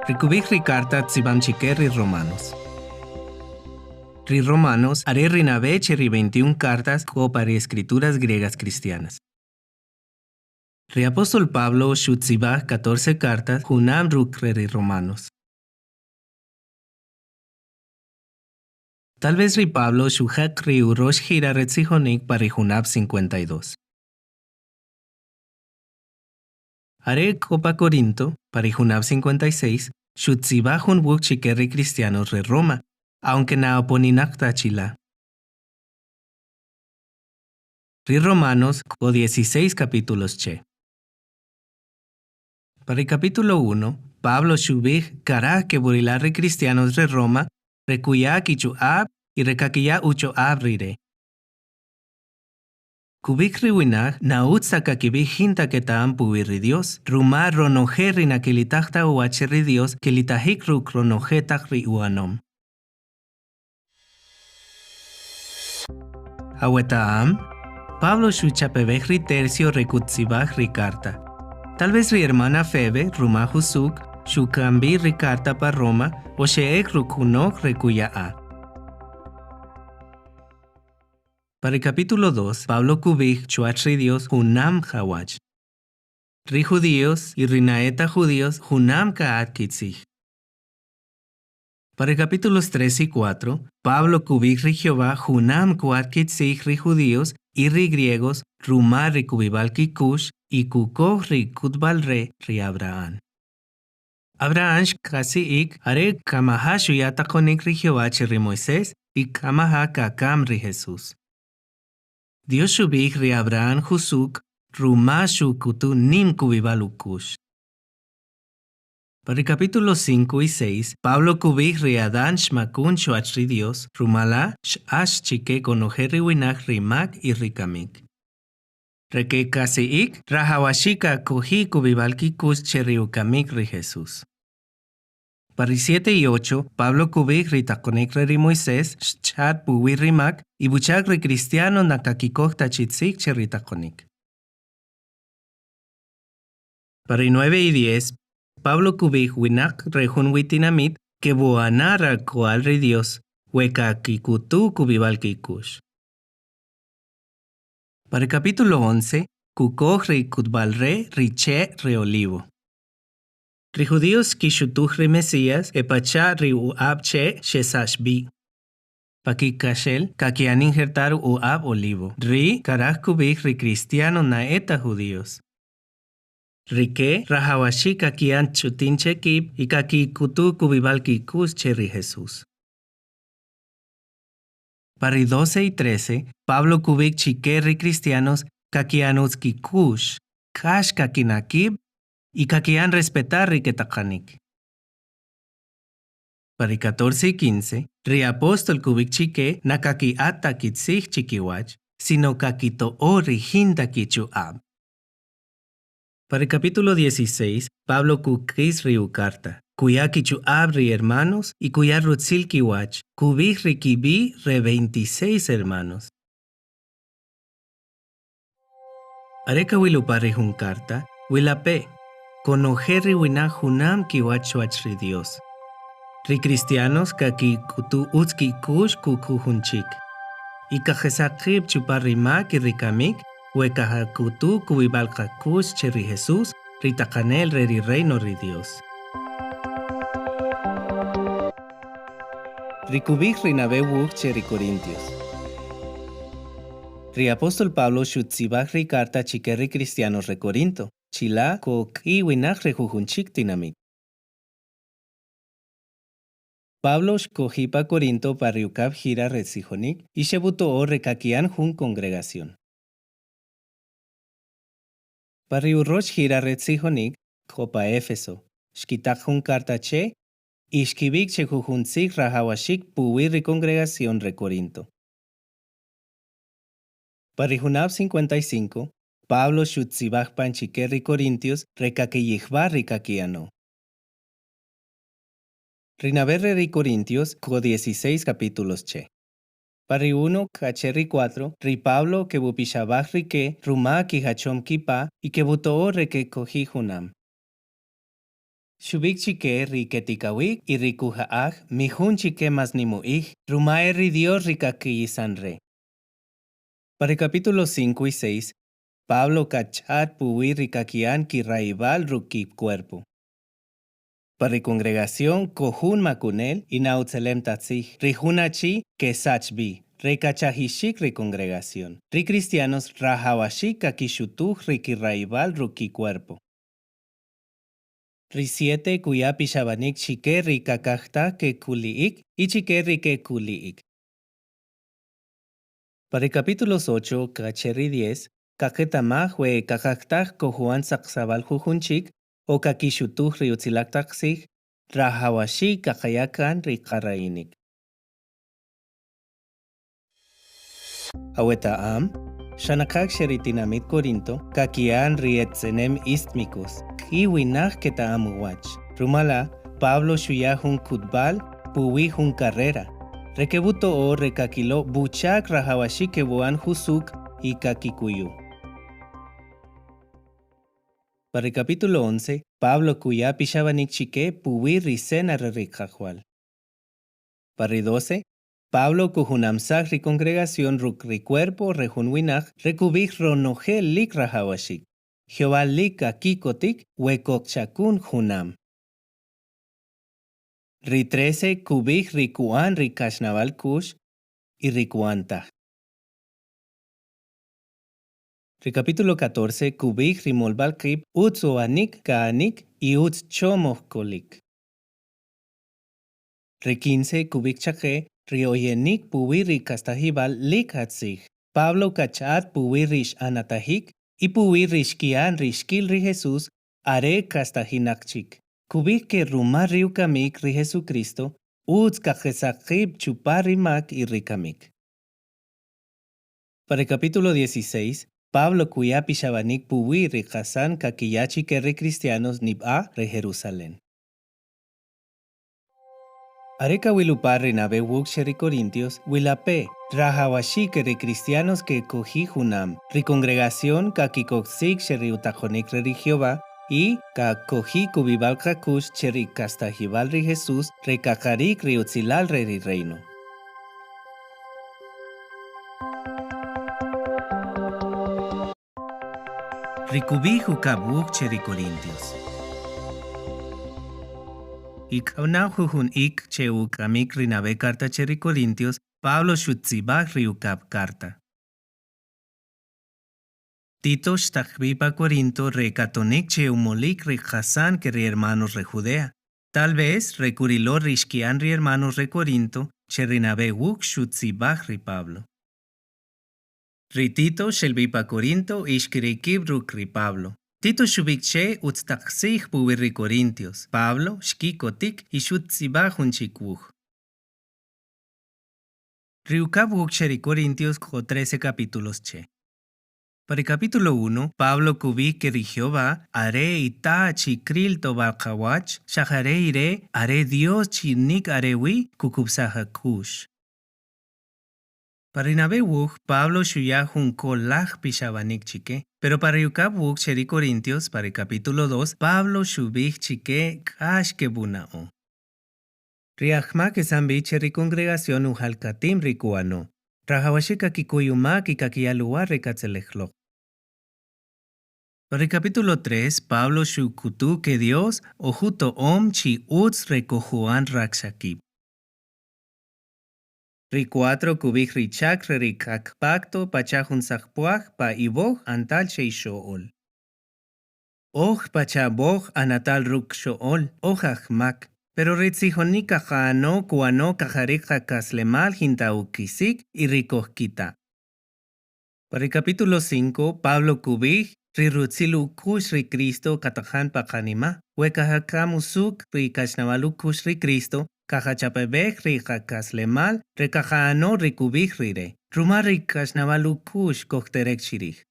Ricubich ricarta tzibam chiquerri romanos. Ri romanos are rinaveche ri 21 cartas copari escrituras griegas cristianas. Ri apóstol Pablo shutzibach 14 cartas junam rucre ri romanos. Tal vez ri Pablo shuhak ri urosh gira retzijonik pari junab 52. Are copa Corinto, pari junab 56, shutzibach un buk chiquerri cristianos re Roma, aunque na oponinak tachila. Ri Romanos, co 16 capítulos che. Para el capítulo 1, Pablo shubig cara que burilar cristianos de Roma, recuya kichu ab y recaquilla ucho abrire. Kubik riwinag na utsa kakibig hinta que taam puwiri Dios, ruma ronojerri na kilitachta uacherri Dios que litahik ruk ronojetak ri uanom. Awetaam, Pablo shuchapebejri tercio recutzibaj ri carta. Tal vez ri hermana Febe, Ruma Husuk, shukambi ri carta pa Roma, o sheek rukunok recuya a. Para el capítulo 2, Pablo kubik chuachri Dios hunam hawach. Ri judíos y rinaeta judíos hunam kaat kitzig. Para el capítulos 3 y 4, Pablo kubik ri Jehová hunam kuat kitzig ri judíos y ri griegos rumar ri kubibal kikush y kukog ri kutbal ri Abraham. Abraham casi ik are kamaha shuyata konik ri Jehová ri Moisés y kamaha kakam ri Jesús. Dios shubik ri Abraham husuk ruma shukutu nim kubibal ukush. Para el capítulo 5 y 6, Pablo kubik ri Adán shmakun shuach ri Dios rumala shash chike konojer ri winach ri mak y ri kamik. Reke casi ik rahawashika kohi kubibal kikush cheriukamik ri Jesús. Para el 7 y 8, Pablo kubik ri takonek ri Moisés chat puwi ri mak y buchak ri cristiano nakakikok tachitzik cheri takonik. Para el 9 y 10, Pablo kubik winak rejun witinamit que boanara koal ri Dios hueca kikutu kubibal kikush. Para el capítulo 11, kukoj ri kutbal riche re olivo. Ri judíos kishutuj ri Mesías epacha ri uab che shesashbi. Paki kashel kakian injertar uab olivo. Ri karaj kubik ri cristiano naeta judíos. Rike rahawashi kakian chutinche kip y kaki kutu kubibal kikus che ri Jesús. Para el 12 y 13, Pablo kubik chiquerri cristianos kakianuts kikush, kash kakinakib y kakian respetar ri ketakanik. Para el 14 y 15, ri apóstol kubik chique nakaki ata kitzig chiquiwach, sino kakito o ri hinda kichu ab. Para el capítulo 16, Pablo kukis ri ukarta, kuya kichu ab ri hermanos y kuya rutzil kiwach, kubik ri kibi re 26 hermanos. Areka wilupari hun carta, wilape, konojerri wina hunam kiwach wach ri Dios. Ri cristianos kaki kutu utski kush kuku hunchik. Y kajesakib chuparri mak y rikamik, huecaja kutu kubibal kakush che ri Jesús, ri takanel re ri reino ri Dios. Ri kubik ri nabewuk che ri Corintios. Ri apóstol Pablo shutzibach ri carta chiquerri cristianos re Corinto, chila ko ki winach re jujunchik tinamik. Pablo shkojipa Corinto pariukab gira retzijonik y shebuto o rekakian jun congregación. Pariurosh gira retzijonik, kopa Éfeso, shkitak jun carta che, y shkibik che jujunzik rahawashik puwi ri congregación re Corinto. Parijunab 55, Pablo shutzibach panchikerri Corintios rekakiyihba rikakiano. Rinaberre ri Corintios, co 16 capítulos che. Pari 1, cacherri 4, ri Pablo que bupishabach rike, ruma ki hachom kipa, y que butoo reke kohi junam. Shubik chike riketikawik y rikujaaj, mijun chike mas nimuij, rumae ri Dios rikakiyisanre. Para el capítulo 5 y 6, Pablo cachat puwi rikakian ki raibal ruki cuerpo. Para la congregación kohun makunel y nautzelem tatzih, rihunachi que sachbi, recachahishik ri congregación, ri cristianos rahawashik kakishutuj riki raibal ruki cuerpo. Ri 7 kuya pishabanik chike rikakajta ke kuliik y chike rike kuliik. Para el capítulo 8, kacheri 10, kaketamaj we kakajtaj kohuan saksabal jujunchik, o kakishutuj riutzilaktaksij, rahawashi kakayakan rikarainik. Aweta shanakak sheritinamit Corinto, kakian rietzenem istmikus, iwinaj ketaamuwach. Rumala, Pablo shuyahun kutbal, puwihun carrera. Rekebuto o rekakilo buchak rahawashi kebuan husuk y kakikuyu. Para el capítulo 11, Pablo kuya pishabanik chike puwi risena rerikajual. Para el 12, Pablo kuhunamsak ri congregación ruk ri cuerpo rejunwinaj rekubik ronogel lik rahawashik. Jehová lik akikotik wekokchakun junam. Ri 13 kubik rikuan rikashnaval kush y rikuanta. Ri capítulo 14 kubik rimolbal krip utzoanik kaanik y utz chomohkolik. Ri 15 kubik chake rioyenik puwi kastajibal lik hatzig. Pablo kachat puwi rish anatahik y puwi rishkian rishkil ri Jesús are kastajinakchik. Kubik ke rumar riukamik ri Jesucristo utz kajesakib chuparimak y rikamik. Para el capítulo 16, Pablo kuya pishabanik puwi rikasan kakiyachi ke ri cristianos nib'a re Jerusalén. Areka wilupar rinabe wuk sheri Corintios, wilape, trahawashi que re cristianos que cogi junam, ri congregación kakikoksik sheri utajonik re Jehová, y ka cogi kubibal kakush sheri kastajibal ri Jesús, re kakarik ri utzilal re ri reino. Rikubi hukabuk sheri Corintios. Ikawna jujun ik cheuk amik rinabe carta cheri Corintios, Pablo shutzibak riukab carta. Tito shtakbipa Corinto re catonik cheumolik re Hasan que re hermanos re Judea. Tal vez recurilo rishkian re hermanos re Corinto, che rinabe wuk shutzibak ri Pablo. Ri Tito shelbipa Corinto ishkirikib ruk ri Pablo. Tito shubikche utztaksih puwirri Corintios. Pablo shkikotik y shutzibahun chikbuj. Riukab sheri Corintios co 13 capítulos che. Para el capítulo 1, Pablo kubik que Jehová are ita chikril tobakawach, shahare ire are Dios chinik arewi kukubsahakush. Para Inabewuk, Pablo shuyahun kolach pishabanik chike, pero para Yukabuk sheri Corintios, para el capítulo 2, Pablo shubik chike kash kebunao. Riachma que zambi cheri congregación ujalkatim rikuano. Rahawashika kikuyuma kikakialua rekatzelejlo. Para el capítulo 3, Pablo shukutu que Dios ojuto om chi utz recojuan rakshakib. Ri 4 kubik richak rikak pacto pachahun sakpuach pa iboj antal sheishool. Oj pachaboj anatal ruk shool, ojahmak, pero ritzijonika jaano kuano kajarika kaslemal jintaukisik y rikohkita. Para el capítulo 5, Pablo kubik rirutzilu kush ri Cristo katajan pakanima, wekahakamusuk ri kashnavalu kush ri Cristo, Kajachapebek rikakaslemal, rekajano rikubik rire. Rumar rikashnavalu kush kohterek shirich.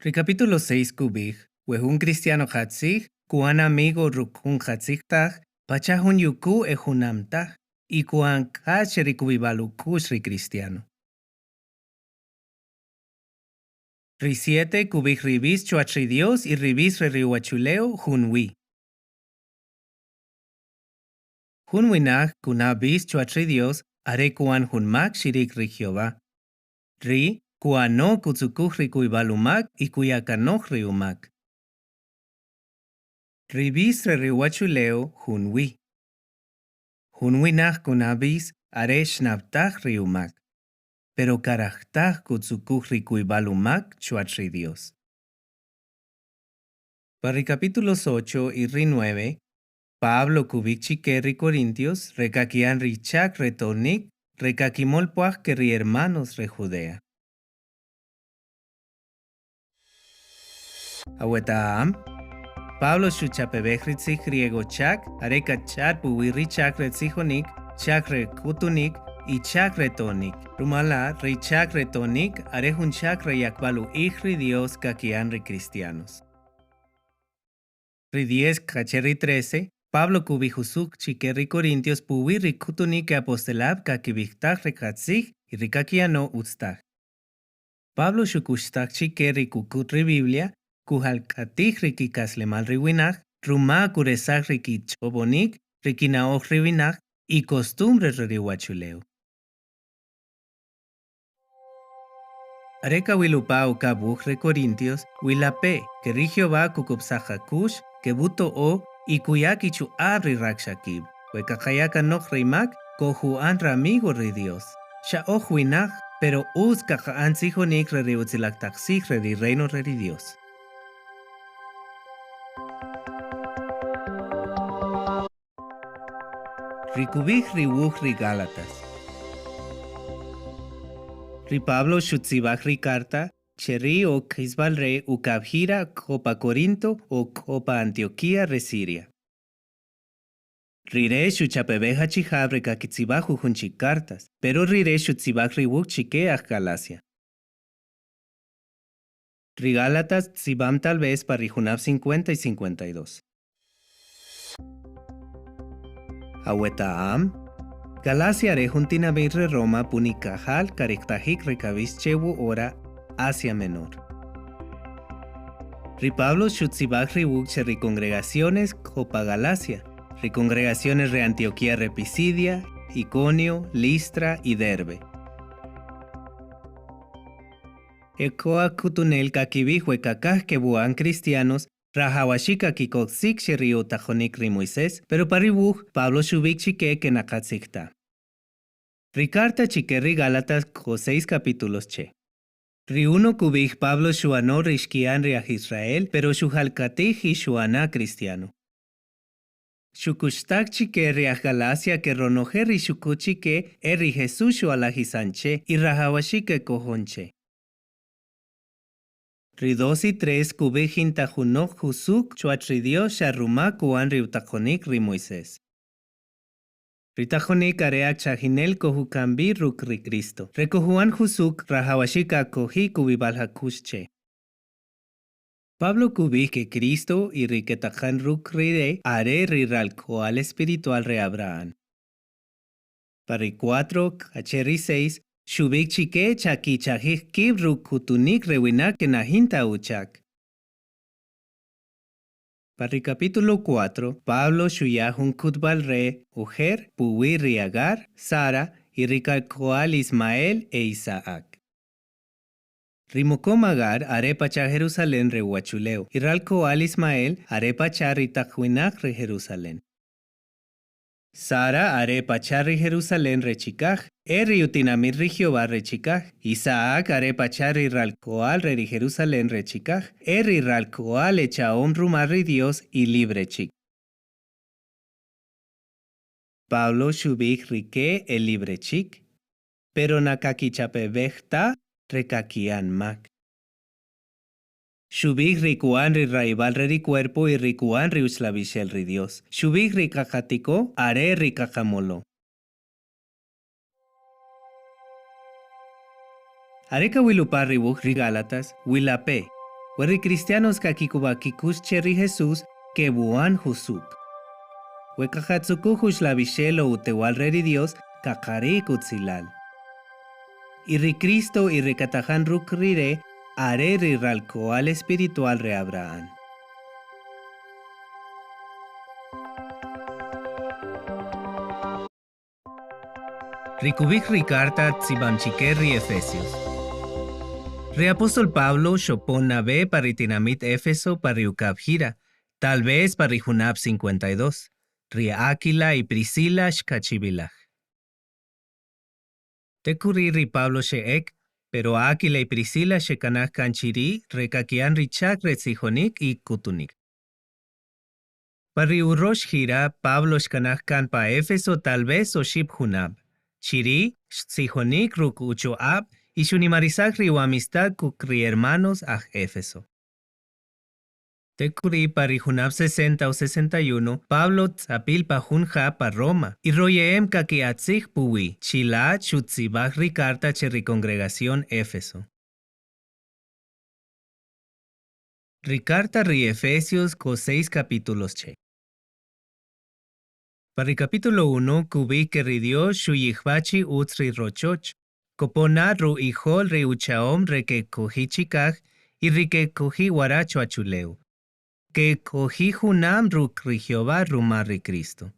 Capítulo 6 kubik, wehun cristiano hatzig, kuan amigo rukun hatzichtag, pachahun yuku ejunamtag, y kuan kacherikubibalu kush ri cristiano. Ri 7 kubik ribis chuachri Dios y ribis re rihuachuleo junwi. Hun winach kunabis chuatri Dios are kuan hunmak shirik ri Jehová. Ri kuano kutsukuch ri kuibalumak y kuyakanoch ri umak. Ribis re riwachuleo hunwi. Hunwinach kunabis are shnabtach ri umak. Pero karachtach kutsukuch ri kuibalumak chuatri Dios. Para capítulos 8 y 9, Pablo kubik chique ri Corintios, recaquian richak retonik, recakimol puach que ri hermanos re Judea. Awetaam, Pablo shuchapebech ritzich griego chak, areka chat puwi chak retzijonik, chak re kutunik, y chak retonik. Rumala, ri chak retonik, arejun chak re yakbalu ri Dios kakian ri cristianos. Ri 10 kacheri 13, Pablo kubijusuk chikerri Corintios puwi rikutunik apostolab kakibiktak rekatzig y rikakiano utstak. Pablo shukushtak chikerri kukutri Biblia, kuhalkatik rikikaslemal riwinach, ruma kuresak rikichobonik, rikinaoj riwinach y costumbre riwachuleo. Areka wilupao kabuj re Corintios, wilape, que Jehová kukupsajakush, que buto o, y kuyakichu abri rakshakib, wekakayaka noch reimak, kohu anra amigo re Dios. Sha ojuinach, pero us kaka ansijonik re riutzilaktaksig re di reino re di Dios. Rikubij riwuj ri Gálatas. Ri Pablo shutzibaj ri carta, Cheri o Kisbalre u Kabjira Copa Corinto o Copa Antioquía re Siria. Rire shuchapebeja chijabre kakitzibaju junchik cartas, pero rire shutzibaj riwuk chike aj Galacia. Ri Gálatas tzibam tal vez para rijunab 50 y 52. Awetaam, Galacia re juntinabir re Roma punikajal karektajik rekavis chewu ora Asia Menor. Ri Pablo shutzibaj riwuk ri congregaciones Copa Galacia, ri congregaciones re Antioquía re Pisidia, Iconio, Listra y Derbe. Ekoa kutunel kakibijwe kakaj que buan cristianos rajawashika kikoksik ri utajonik ri Moisés, pero paribuj Pablo shubik chike que nakatsikta. Ri carta chike ri Gálatas 6 capítulos che. Ri uno kubij Pablo shuano rishkian ri Israel, pero shuhalkatij y shuana cristiano. Shukushtak chike ri Galacia que ronoje ri shukuchike ri Jesús shualajisanche y rajawashike kojonche. Ri 2 y 3 kubij intajunok jusuk chuatri Dios sharuma kuan ri utajonik ri Moisés. Ritajonik areak chajinel kohukambi ruk ri Cristo. Recojuan jusuk rajawashika kohi kubibalhakushche. Pablo kubij que Cristo y riketajan ruk ride are riralco al espiritual re Abraham. Para 4, kacheri 6, shubik chike chaki chajik kib ruk kutunik rewinak kenahinta uchak. Para el capítulo 4, Pablo shuyahun kutbal re, Ujer, Puwi Riagar, Sara, y ricalcoal Ismael e Isaac. Rimocomagar arepacha Jerusalén re huachuleo, y ralcoal Ismael arepacha ritajuinac re Jerusalén. Sara arepacha re Jerusalén re chicaj, utinamir re Jehová re chicaj. Isaac arepacha re ralcoal re Jerusalén re chicaj, ralcoal echaom rumar re Dios y libre chic. Pablo shubik rike el libre chic, pero nakakichape vejta rekakian mak. Shubik rikuan ri raibal re cuerpo y rikuan ri uslavishel ri Dios. Shubik rikajatiko are rikajamolo. Areka wilupar ribuk ri Gálatas, wilape, weri cristianos kakikuba kikusche ri Jesús que buan jusuk. Wekajatsuku uslavishel o utewal re Dios kakare kutzilal. Y ri Cristo y rikatajan ruk rire are riralco al espiritual re Abraham. Ricubich ricarta tzibamchiquerri Efesios. Reapóstol Pablo xopon navé paritinamit Éfeso pariucab gira, tal vez parijunab 52. Ria Aquila y Priscila xcachibilaj. Tecuriri Pablo sheek, pero Aquila y Priscila xecanaj canchiri recaquian richak retzijonik y kutunik. Pariurosh gira Pablo xcanaj can pa Éfeso tal vez o shib junab. Chiri, xtzijonik ruk uchoab, y xunimarizak riu amistad kukri hermanos aj Éfeso. Tecuri parijunab 60 o 61, Pablo tzapil pajunja pa Roma, y royeem kakiatzig puwi, chila chutzibaj ricarta cheri congregación Éfeso. Ricarta ri Efesios co 6 capítulos che. Para el capítulo 1, cubi que ridio shuyihbachi utzri rochoch, copona ru hijol re uchaom re que cogi chicaj y re que cogi guaracho achuleu, que cogi junam ru Jehová rumari Cristo.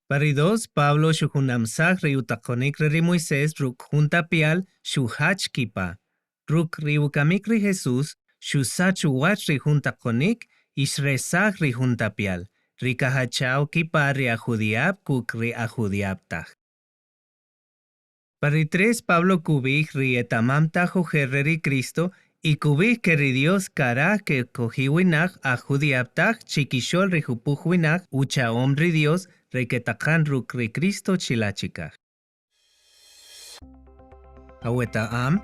Para 2, Pablo shujunam sag re utakonik re Moisés ru junta pial shuhach kipa, ruk riukamik re Jesús shusachu wach re junta konik ishresag re junta pial. Rikahachao kipa ri ajudiab kuk ri ajudiabtaj. Para 3, Pablo kubij ri etamamtaj ujerreri Cristo y kubij que ri Dios kara que cojiwinaj ajudiabtaj chiquishol ri jupujuinaj uchaom ri Dios re que takan ruk ri Cristo chilachikaj. Aweta am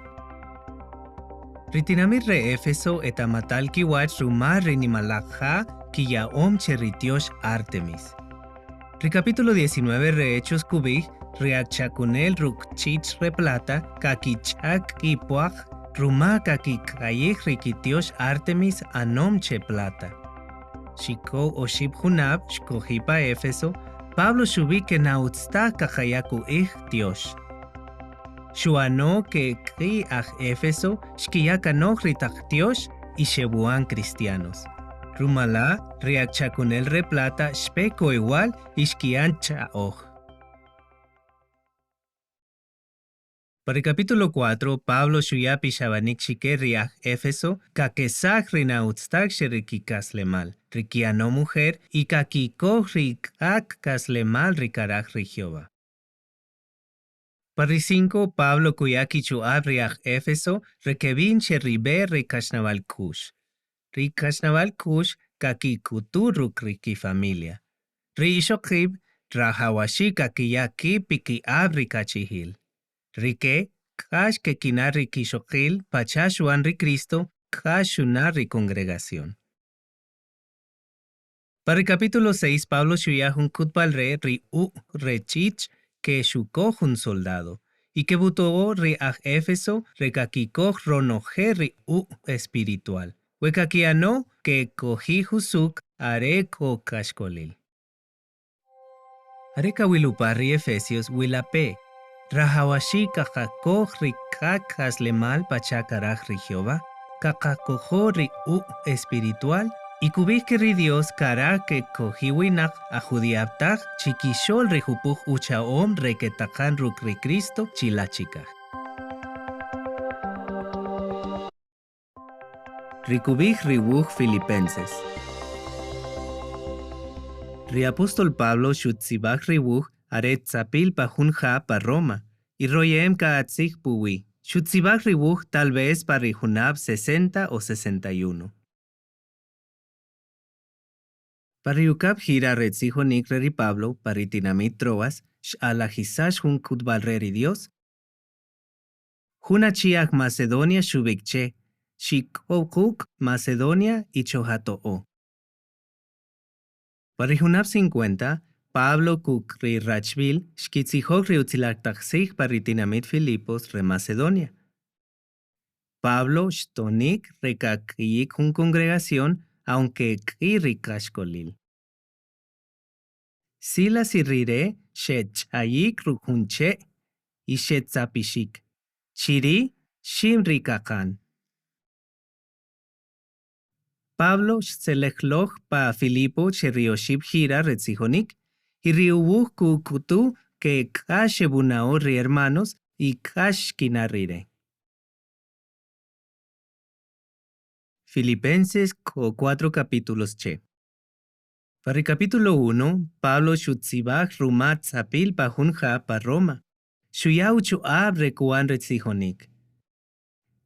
ritinamir re Éfeso etamatal kiwach rumar ri nimalakja Kiya om cherritiosh Artemis. Recapítulo 19 re Hechos kubij, reachacunel rukchich re plata, kakichak kipuaj, ruma kakikayih rikitiosh Artemis anom che plata. Shiko o shib junab, shkojipa Éfeso, Pablo shubi que nautsta kajayaku ih tiosh. Shuano que kri aj Éfeso, shkiyakanoh ritach tiosh y shebuan cristianos. Rumala, reachacunel re plata, shpeko igual, ishkiancha oj. Para el capítulo 4, Pablo shuyapi shabanik shike riaj Éfeso, kakesag rinautstak sherikikas lemal, rikiano mujer, y kakiko rikak kaslemal rikaraj Jehová. Para 5, Pablo kuyaki chuab riaj Éfeso, rekevin sheribe rikashnaval kush. Rikashnaval kush kakikuturu kriki familia. Rishokib rahawashi kakiyaki piki abri kachihil. Rike kash que kinari kishokil pachashuan ri Cristo kashunari congregación. Para el capítulo 6, Pablo shuyahun kutbal ri rechich que shukojun soldado. Y que butobo ri aj Éfeso rekakikoh ronoje ri espiritual. Wekakiano que cogi husuk are ko kashkolil. Areka wilupari Efesios wilape. Rahawashi kakako rikak haslemal pachakaraj ri Jehová. Kakakojo ri espiritual. Y kubik ri Dios kara que cogi winak a judiaptaj chiquishol ri jupuj uchaom reketakan ruk ri Cristo chilachikaj. Rikubij ribuj Filipenses. Riapóstol Pablo xutzibaj ribuj aret tzapil pajunja pa Roma, y royem kaatzig puwi. Xutzibaj ribuj tal vez parijunab 60 o 61. Pariukab gira retzijonik reri Pablo paritinamit troas, xalajisash jun kutbalreri Dios. Junachiak Macedonia shubikche. Shikokuk, Macedonia y Chohatoo. Parijunab 50, Pablo kuk ri Rachvil, shkitzihok ri utzilaktaxig paritinamit Filipos re Macedonia. Pablo shtonik rekakiyik un congregación, aunque kiri kashkolil. Silas y rire shechayik rukunche y shetzapishik. Chiri shimrikakan. Pablo selejloj pa Filipo cherioshib gira retzijonik, y riubuj kukutu que kashe bunao ri hermanos y kash kinarire. Filipenses 4 capítulos che. Para el capítulo 1, Pablo shutzibach rumat zapil pahunja pa Roma. Shuyau chu abre kuan retzijonik.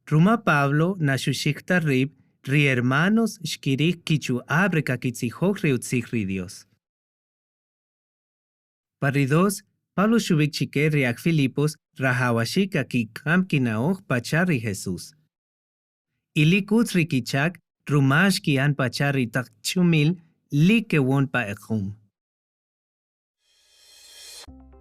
Ruma Pablo na shushikta rib ri hermanos shkirik kichu abre kakitzijok riutzich Dios. Para 2, Pablo shubik chike riak Filipos rahawashika ki kam kinaoj pachari Jesús. Ili kutz rikichak rumash kian pachari tak chumil li ke won pa ekhum.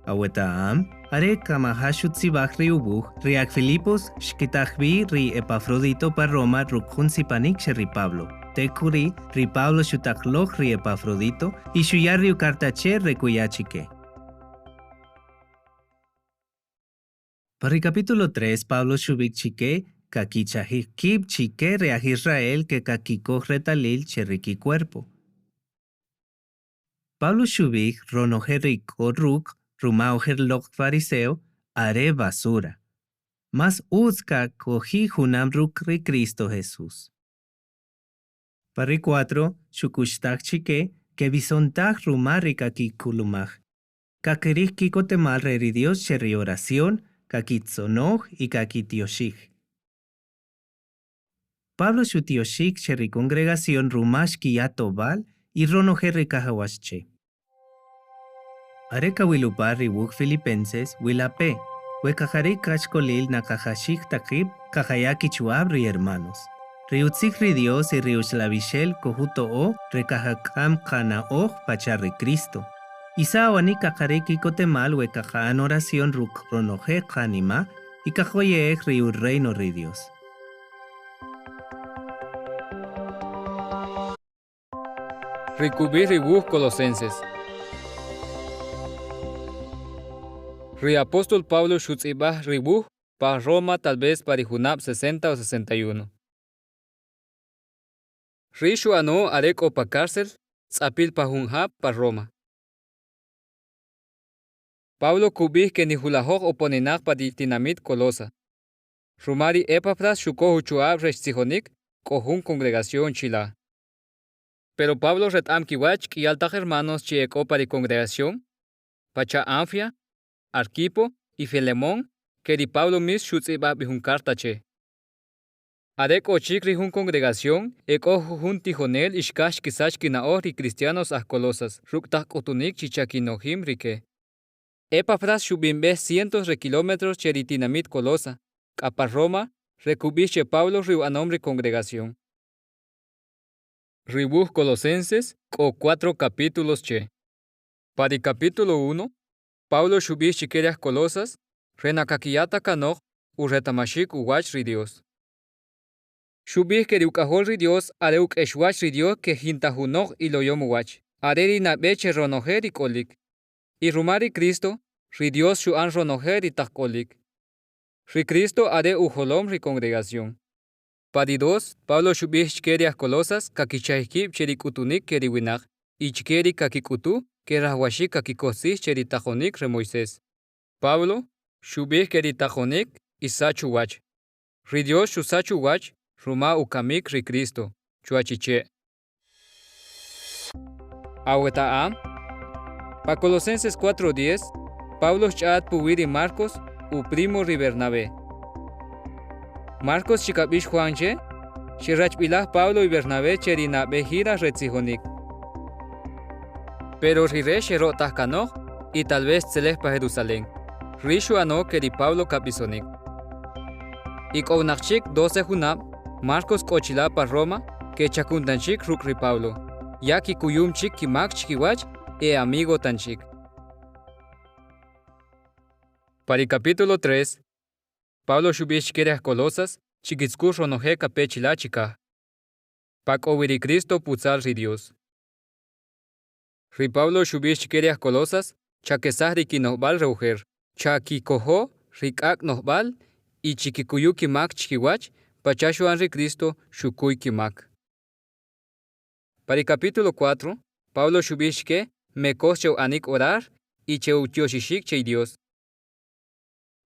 Awetaam, are kamahashut sibach riubuch, riak Filipos, shkitachvi ri Epafrodito pa Roma rukhun sipanik ri Pablo. Tekuri ri Pablo shutakloch ri Epafrodito, y shuyar ri ukartache rekuyachike. Para el capítulo 3, Pablo shubik chike, kakichahik kib chike reach Israel que kakikoch retalil cheriki cuerpo. Pablo shubik ronojerik ruk rumaujer lok fariseo, are basura. Mas uzka kohi junam ruk ri Cristo Jesús. Para 4, shukushtak chike, que bisontak rumari kakikulumach. Kakerik kikotemal re Dios cherri oración, kakitzonoj y kakitioshik. Pablo shutioshik cherri congregación rumash kiyatobal y ronojerri kahawasche. Are kawilupar riwuk Filipenses wilape, wekajari kachkolil na kajashik takib kajayaki chuabri hermanos. Riutzik ri Dios y riuchlabishel kohuto o rekajakam kana o pacharri Cristo. Isawani kakare kikotemal wekajan oración ruk ronoje kanima y kajoye riu reino ri Dios. Rikubir ribuch Colosenses. Ri apóstol Pablo shutzibah ribuch pa Roma tal vez para Junab 60 o 61. Rishu ano arek o pa cárcel, tzapil pa Junhab pa Roma. Pablo kubih que ni hulahok oponenak pa dinamit Colosa. Rumari Epafras shukohu chuab rechzijonik kohun congregación chila. Pero Pablo retam kiwach y altaj hermanos chieko para congregación, pacha Anfia, Arquipo y Filemón, que di Pablo mis shutziba bihun cartache. Arek o chikri hun congregación, eko hun tijonel ishkash kisach kinaor y cristianos colosas, ruktak otunik chichakinohim rike. Epafras shubimbe cientos de kilómetros cheritinamit Colosa, capa Roma, recubiche Pablo riu a nombre congregación. Ribuch Colosenses, o 4 capítulos che. Para el capítulo 1, Pablo shubich chiquerias Colosas, renakakiyata kanoj, uretamashik uwach ri Dios. Shubich que riukahol ri Dios, areuk eshwach ri Dios que hintahunoj y loyom uwach. Areri nabeche ronojer y kolik. Y rumari Cristo, ri Dios shuan ronojer y tahkolik. Ri Cristo are uholom ri congregación. Para 2, Pablo shubich chiquerias Colosas, kakichahikib cherikutunik keriwinach, y chiqueri kakikutu, que rahwashik kakikosis cheritajonik re Moisés. Pablo, shubich keritajonik, y sachuwach. Ri Dios shusachuwach, ruma ukamik ri Cristo, chuachiche. Awetaam. Pa Colosenses 4:10, Pablo chat puwiri Marcos, u primo ri Bernabé. Marcos chikabish Juanche, shirachbilah Pablo y Bernabé cherina behira retzijonik. Pero rire sherotah kanoj, y tal vez tzeleh pa Jerusalén. Rishu ano que di Pablo kapisonik. Y kounachik 12 junab, Marcos kochila pa Roma, que chakuntanchik ruk ri Pablo. Ya ki kuyumchik kimak chikiwach, e amigo tanchik. Para el capítulo 3, Pablo shubich querias Colosas, chikitzkur ronoje kapechila chika. Pak owiri Cristo putzal ri Dios. Ri Pablo shubich querias Colosas, chakesah ri kinohbal reujer. Chaki koho, rikak nohbal, y chikikuyu kimak chikiwach, pachashuan ri Cristo shukuy kimak. Para el capítulo 4, Pablo shubich que me cocheu anik orar, y cheuchioshishik che Dios.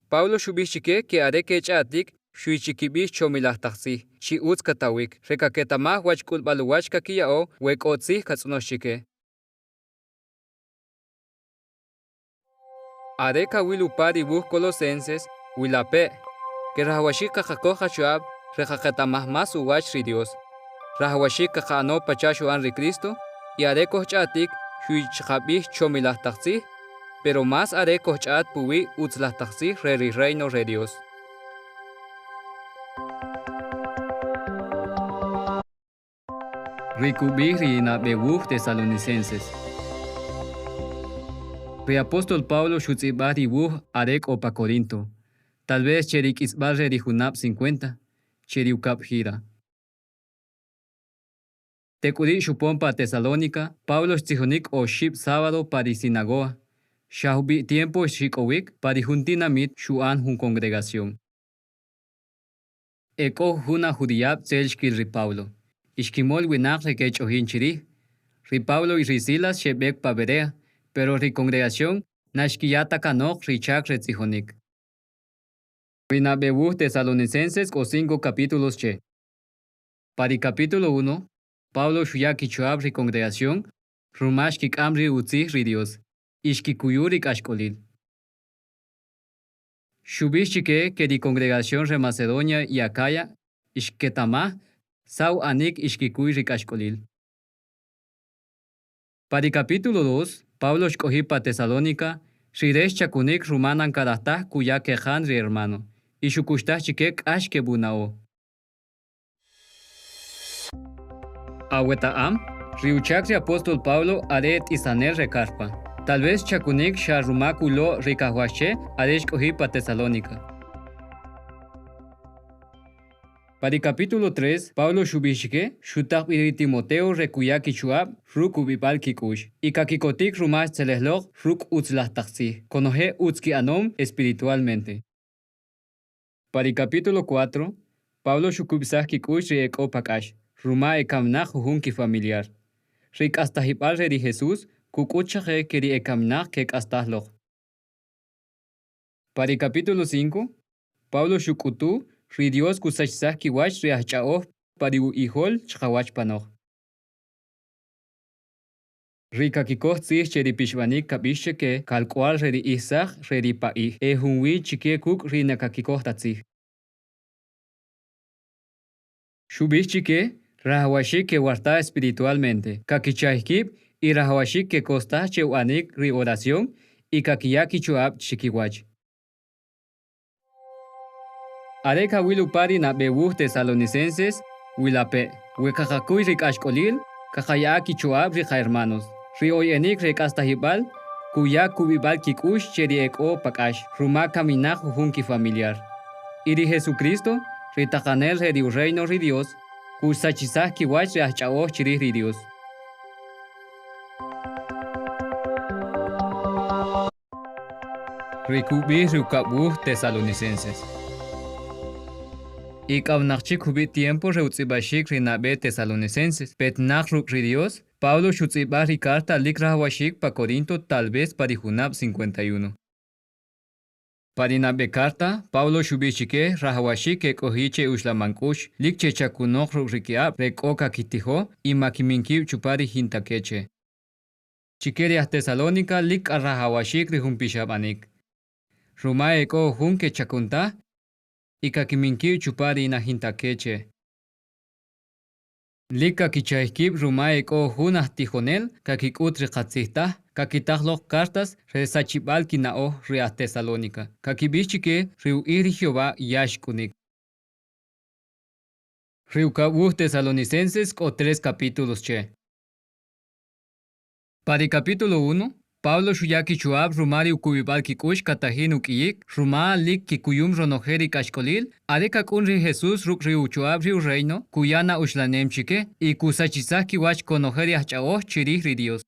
Pablo shubishike que areke chatik shuichikibis chomilahtaxi, shi katawik, rekaketamah wachkulbaluwach kakiyao, wekotzi katsunoshike. Areka wilupari buh Colosenses, wilape, que rahawashika jakoja shuab, rekaketamah mas uwach ri Dios. Rahawashika jano pachashu anri Cristo, y areko chatik shuichikabis chomilahtaxi, pero más areko chat puwi utzlahtaxi re reino re Dios. Ricubiri na bewuch Tesalonicenses. Reapóstol Pablo shutzibari wuh arek opa Corinto. Tal vez cherik isbarre rijunap 50, cheriukap gira. Tekuri shupompa Tesalónica, Pablo tzijonik o ship sábado para sinagoga. Shahubi tiempo shikowik para juntinamit shuan hun congregación. Eko huna judiyab tzelshkil ri Pablo. Ishkimol winak rekech ohinchiri. Ri Pablo y Risilas shebek pa Berea, pero ri congregación nashkiyata kanok richak retzijonik. Rinabebuh Tesalonicenses o 5 capítulos che. Para el capítulo 1, Pablo shuyaki chuab ri congregación, rumashkik amri utzih ri Dios, ishkikuyurik ashkolil. Shubishike que ri congregación re Macedonia y Acaya, ishketamah, sau anik ishkikuy rik ashkolil. Para el capítulo 2, Pablo shkohi pa Tesalónica, shiresh chakunik rumanan karatah kuya kejan ri hermano, y shukushtah chikek ashke bunao. Awetaam, riuchak ri apóstol Pablo aret isaner rekarpa. Tal vez chakunik sharumakulo rikahuashe aresh kohi pa Tesalónica. Para el capítulo 3, Pablo shubishike, shutak iri Timoteo rekuyaki chuab, ruk ubibal kikush, y kakikotik rumash tselehloch ruk utzlahtaxi, konoje utzki anom espiritualmente. Para el capítulo 4, Pablo shukubisah kikush rieko pakash, ruma ekamnach junki familiar. Rik astahibal re di Jesús, kukuchaje keri ekamnach kek astahloch. Para el capítulo 5, Pablo shukutu, ri Dios kusachsah kiwach riachao para ihol chawach panoch. Rika kikoh tzih cheri pishwanik kabishe ke kalkwal re di isach re di pa'i hunwi chike kuk ri nakakikoh tatzih. Shubich chike rahawashik que warta espiritualmente, kakichahkib y rahawashik que costa cheuanik ri oración y kakiyaki chuab chikiwach. Areka wilupari na bewuh Tesalonicenses, wilape, wekajakuy rik ashkolil, kakayaki chuab ri hermanos. Ri oyenik rik astahibal, kuya kubibal kikush cheri eko pakash, ruma kaminach junki familiar. Iri Jesucristo, ri takanel ri reino ri Dios, kusachisah kiwach ri achao chiri ri Dios. Rikubi rukabuh Tesalonicenses. Ikabnachik hubi tiempo reutzibashik rinabe Tesalonicenses, petnach ruk ri Dios, Pablo shutzibah ri carta lik rahawashik pa Corinto tal vez para Junab 51. Para inabe carta, Pablo shubishike rahawashik ekohiche uslamankush, lik chechakunok ruk rikiab rekoka kitiho y makiminkiv chupari hintakeche. Chikeriah Tesalónica lik rahawashik rihumpishabanik. Ruma eko hunke chakunta, y kakiminkiw chupari na hintakeche. Lika kichahkib rumay eko hunah tijonel, kakikut rikatzihta, kakitahloch cartas resachibal kinao ria Tesalónica. Kakibichike riu iri Jehová yashkunik. Riukabuh Tesalonicenses o 3 capítulos che. Para el capítulo 1, Pablo shuyaki chuab rumari ukubibal kikush katahin ukiyik, ruma lik kikuyum ronojeri kashkolil, areka kunri Jesús ruk riu chuab riu reino, kuyana ushlanem chike, y kusachisah kiwach konojeri achao chirih ri Dios.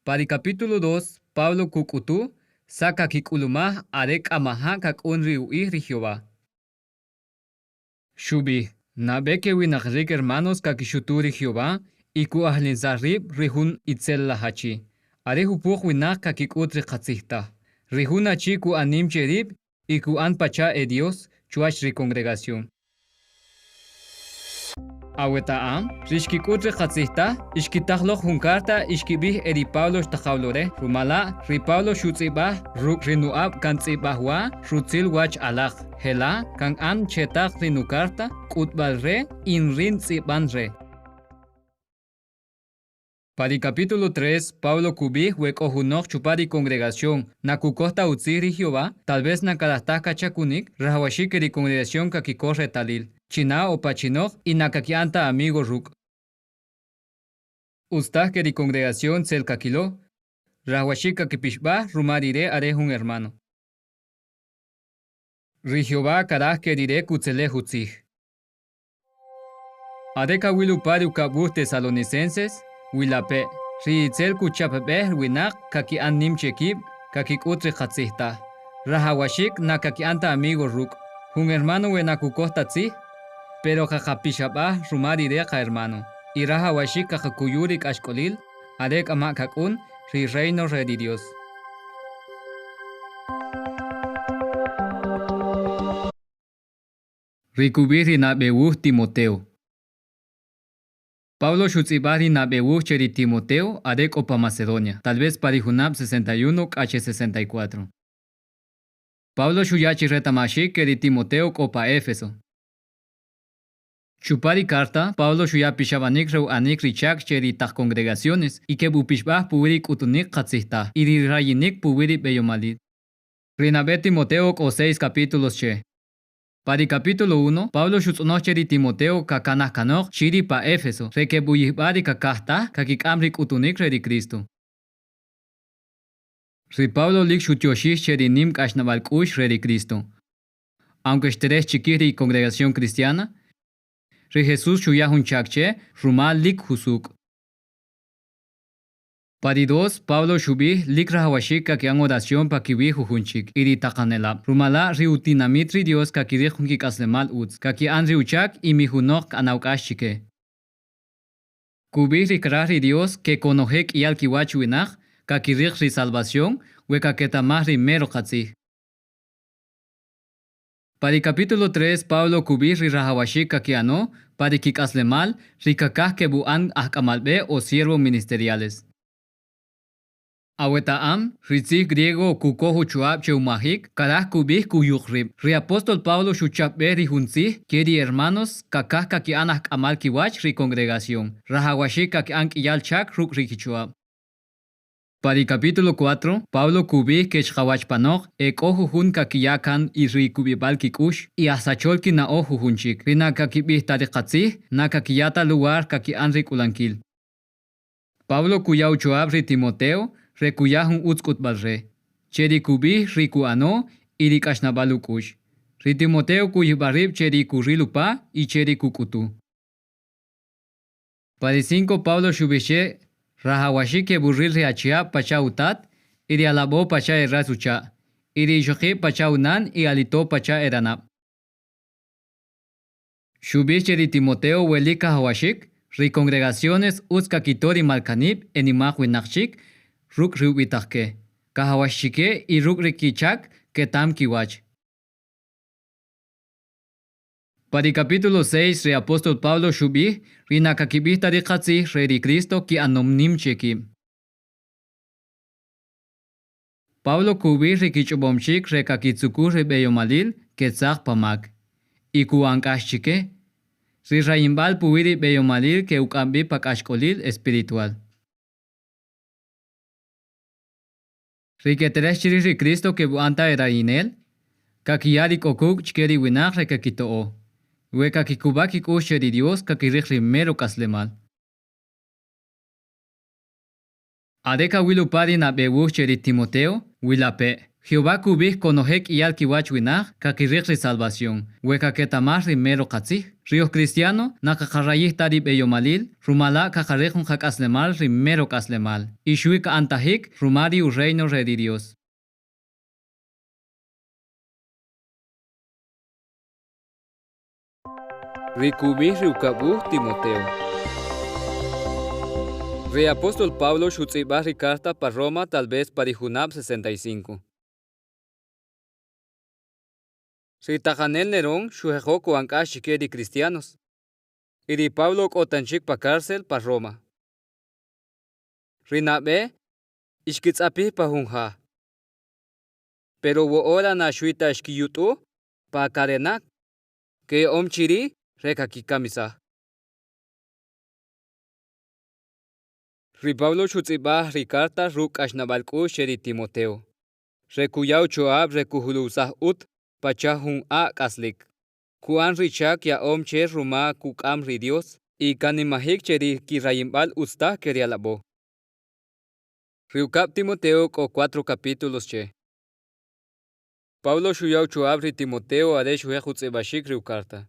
Para el capítulo 2, Pablo kukutu, saka kikulumah arek amaha kakun riu ri Jehová. Shubi, nabeke winachrik hermanos kakishuturi Jehová, y ku ahlinzarib rihun itzel lahachi. Are hupuq winak kakikut rikatzihta. Rihuna chiku anim cherib y ku an pacha e Dios chuach ri congregación. Awetaam, rishkikut rikatzihta, ishkitahloch hunkarta ishkibih eri Pablo shtajaulore, rumala, ri Pablo shutzibah, ruk rinuab kantzibahwa, shutzil wach alach, hela, kan an chetach rinukarta, kutbalre, in rin tzibanre. Para el capítulo 3, Pablo Kubih hueco junok chupari congregación, na kukosta utziri Jehová, tal vez na kadastaka chakunik, rahawashikeri congregación kakikorre talil, china o pachinok y na kakianta amigo ruk. Ustakeri congregación sel kakilo, rahawashika kipishba rumarire arehun hermano. Ri Jehová karah kerire kutzele hutzih. Adeka wilu pari ukabur tesalonicenses, Wilape, Ritzel kuchapebeh winak kaki anim chekib, kaki kutri khatzihta. Rahawashik na kaki anta amigo ruk. Un hermano wenakukosta tzi, pero kajapishabah rumari deja hermano. Y rahawashik kajakuyurik ashkolil, arek amakakun, ri reino redi Dios. Rikubiri na bewuh Timoteo. Pablo Shutzibari Nabewuch Cheri Timoteo, Adek Opa Macedonia, tal vez Parijunab 61 H64. Pablo Shuyachi Retamashik Keri Timoteo Opa Éfeso. Chupari carta, Pablo Shuyapi Shabanik Reu Anik Richak Cheri Tak congregaciones, y que Bupishbah Pubirik Utunik Katzihta, y Rayinik Pubirik Beyomalid. Rinabe Timoteo o 6 capítulos che. Para el capítulo 1, Pablo Shutzonocheri Timoteo kakanahkanok chiri pa Éfeso, reke buyihbari kakahta kakikamrik utunik redi Cristo. Ri Pablo lik shutyoshis cheri nim kashnabal redi Cristo. Aunque esteres chiquiri congregación cristiana, Ri Jesús shuyahun chakche, rumal lik husuk. Para 2, Pablo shubih lik rahawashik kakiang oración pa kiwi hujunchik, iri takanelab. Rumala ri utinamitri Dios kakirih hunkik aslemal uts, kaki anri uchak y mihunok anaukashike. Kubih ri karahri Dios que konohek y alkiwach winach, kakirih ri salvación, wekaketamah ri mero katzih. Para el capítulo 3, Pablo kubih ri rahawashik kakiano, para kik aslemal, ri kakah kebuan ahkamalbe o siervos ministeriales. Awetaam, Ritzih griego kukohu chuab cheumahik, karah kubih kuyukrib. Ri apóstol Pablo shuchapbe ri hunzih, keri hermanos, kakah kaki anak amal kiwach ri congregación. Rahawashik kaki ank iyal chak ruk ri kichuab. Para el capítulo 4, Pablo kubih kechhawach panok, ohu hun kakiyakan y ri kubibal kikush, y asacholki na ohu hunchik. Rina kakibih tarikatzih, na kakiyata lugar kaki anrik ulankil. Pablo kuyau chuab ri Timoteo, Rekuyahun utskut balre. Cheri kubih rikuano y rikashnabalukush. Ri Timoteo kuyibarib cheri kurilupa y cheri kukutu. Para el 5, Pablo shubishe rahawashi que burril reachia pacha utat y ri alabo pacha errazucha. Y ri shoji pacha unan y alito pacha eranap. Shubish cheri Timoteo welika hawashik, ri congregaciones utskakitori malkanib enimah winachik, Ruk rubitake, kahawashike y ruk rikichak que tam kiwach. Para el capítulo 6, re apóstol Pablo shubih, rinakakibita rikatzi re Cristo ki anomnim chekim. Pablo kubih rikichubomchik re kakitsuku re beyomalil que tzach pamak. Y kuankashchike, ri rayimbal puwiri beyomalil que ukambi pakashkolil espiritual. Riketeres chiri Cristo que buanta era inel, kakiyari kokuk chkeri winak rekakitoo. We kakikubaki kusheri Dios kakirih mero kaslemal. Adeka wilu pari na bewuch cheri Timoteo, wilape. Jehová kubih konohek iyal kiwach winak kakirih salvación. We kaketamar mero katzih. Ríos cristiano na kakarayih tari beyomalil, rumala kakarejun hak aslemal rimero kaslemal. Ishuika antahik rumari u reino redi Dios. Rikubih riukabuh Timoteo. Rey apóstol Pablo xutzibah carta para Roma tal vez para Junab 65. Ritajanel Nerón xujejo cuanca chique de cristianos. Y di Pablo cotanchik pa cárcel pa Roma. Rinabe ishkitzapi pa hunja. Pero wo ora na shuita ishkiyutu pa karenak que omchiri rekakikamisa. Ri Pablo xutzibah ricarta ruk ashnabalku sheri Timoteo. Rekuyau choab rekuhulusah ut pachahun a kaslik. Kuan richak ya omche ruma kukam ri Dios y kanimahik cheri kirayimbal usta kerialabo. Riukap Timoteo ko 4 capítulos che. Pablo shuyau choab ri Timoteo ade shuhe xutzibashik riukarta.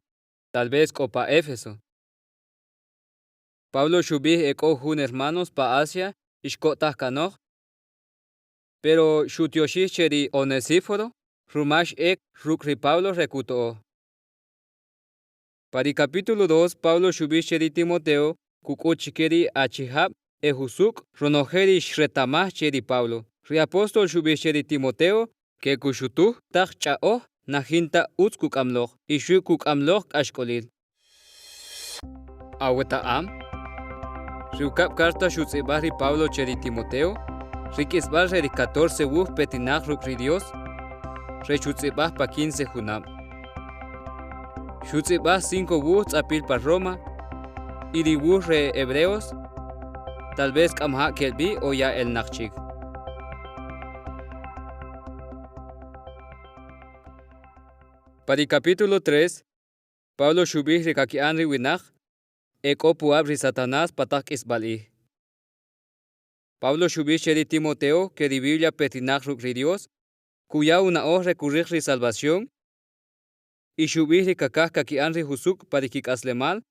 Tal vez ko pa Éfeso. Pablo shubih eko hun hermanos pa Asia ishkotah kanoh. Pero shutioshi cheri Onesíforo rumash ek rukri Pablo rekuto. Para el capítulo 2, Pablo shubih cheri Timoteo kukuchikeri achihab ehusuk ronojeri shretamah cheri Pablo. Ri apóstol shubih cheri Timoteo que kushutuh tak chao nahinta utz kukamloh ishu kukamloh ashkolil. Aweta am. Riukap carta shutzibah ri Pablo cheri Timoteo. Rikisbah ri 14 wuh petinach rukri Dios. Rechutzibah pa 15 junam. Shutzibah 5 wuh tzapil pa Roma. Y di wuh re Hebreos. Tal vez kamha kelbi o ya el nachchik. Para el capítulo 3, Pablo shubih rikakian ri winach. Eko puab ri Satanás patak isbali. Pablo shubih cheri Timoteo que di Biblia petinach rukri Dios. Kuya una o recurrir ri salvación. Y shubih ri kakah kakian ri husuk para kikaslemal.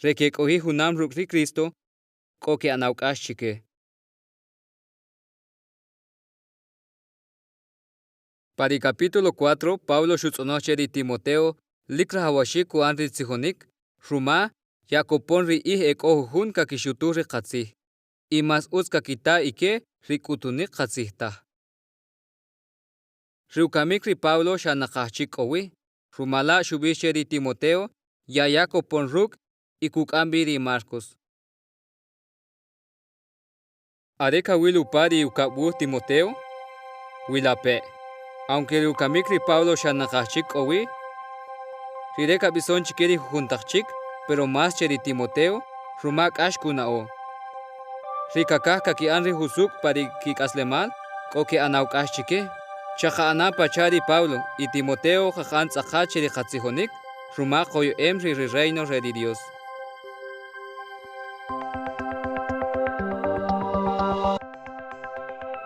Reke kohi hunam rukri Cristo. Ko que anaukash chike. Para el capítulo 4, Pablo shutzonoh cheri Timoteo likra hawashik kuan ri tzihonik. Ruma yakopon ri ih eko hun kakishutu ri katzih. Y mas utz kakita ike ri kutunik katzihta. Riukamik ri Pablo shanakachik owi. Rumala shubih cheri Timoteo ya yakopon ruk y kukambi ri Marcos. Areka wilu pari ukabu Timoteo wilape. Aunque riukamik ri Pablo shanakachik owi. Rireka bison chikeri juntachik, pero más cheri Timoteo, rumak ashkunao. Rikakah kakian ri husuk pari kikaslemal, koke anaukash chike. Chaka ana pachari Pablo y Timoteo jajan tzakha cheri katzihonik, rumak hoyo emri ri reino re di Dios.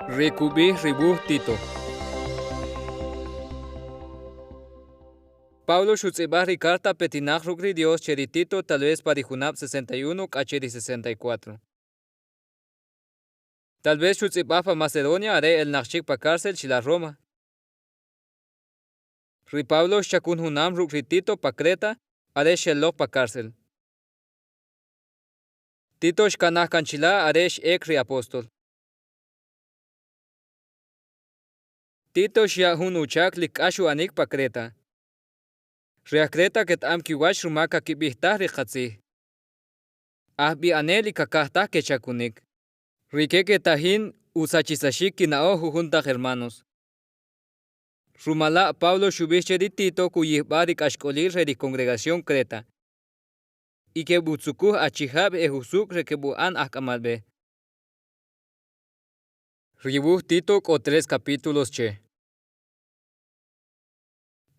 Rikubih ribuh Tito. Pablo shutzibah ri carta petinach rukri Dios cheri Tito tal vez para Junab 61 kacheri 64. Tal vez shutzibah pa Macedonia are el nachchik pa cárcel chila Roma. Ri Pablo shakun hunam rukri Tito pa Creta are shelok pa cárcel. Tito shkanah kanchila are ek ri apóstol. Tito shya hun uchak likashu anik pa Creta. Reacreta ket am kiwash rumaka kibihta rikhatsi. Ahbi aneli kakahta kechakunik. Rikeke tahin usachisashik kinao jujunta hermanos. Rumala Pablo shubih cheri Tito kuyihbari kashkolir re di congregación Creta. Ike butsukuh achihab ehusuk rekebuan ahkamalbe. Ribuh Tito ko 3 capítulos che.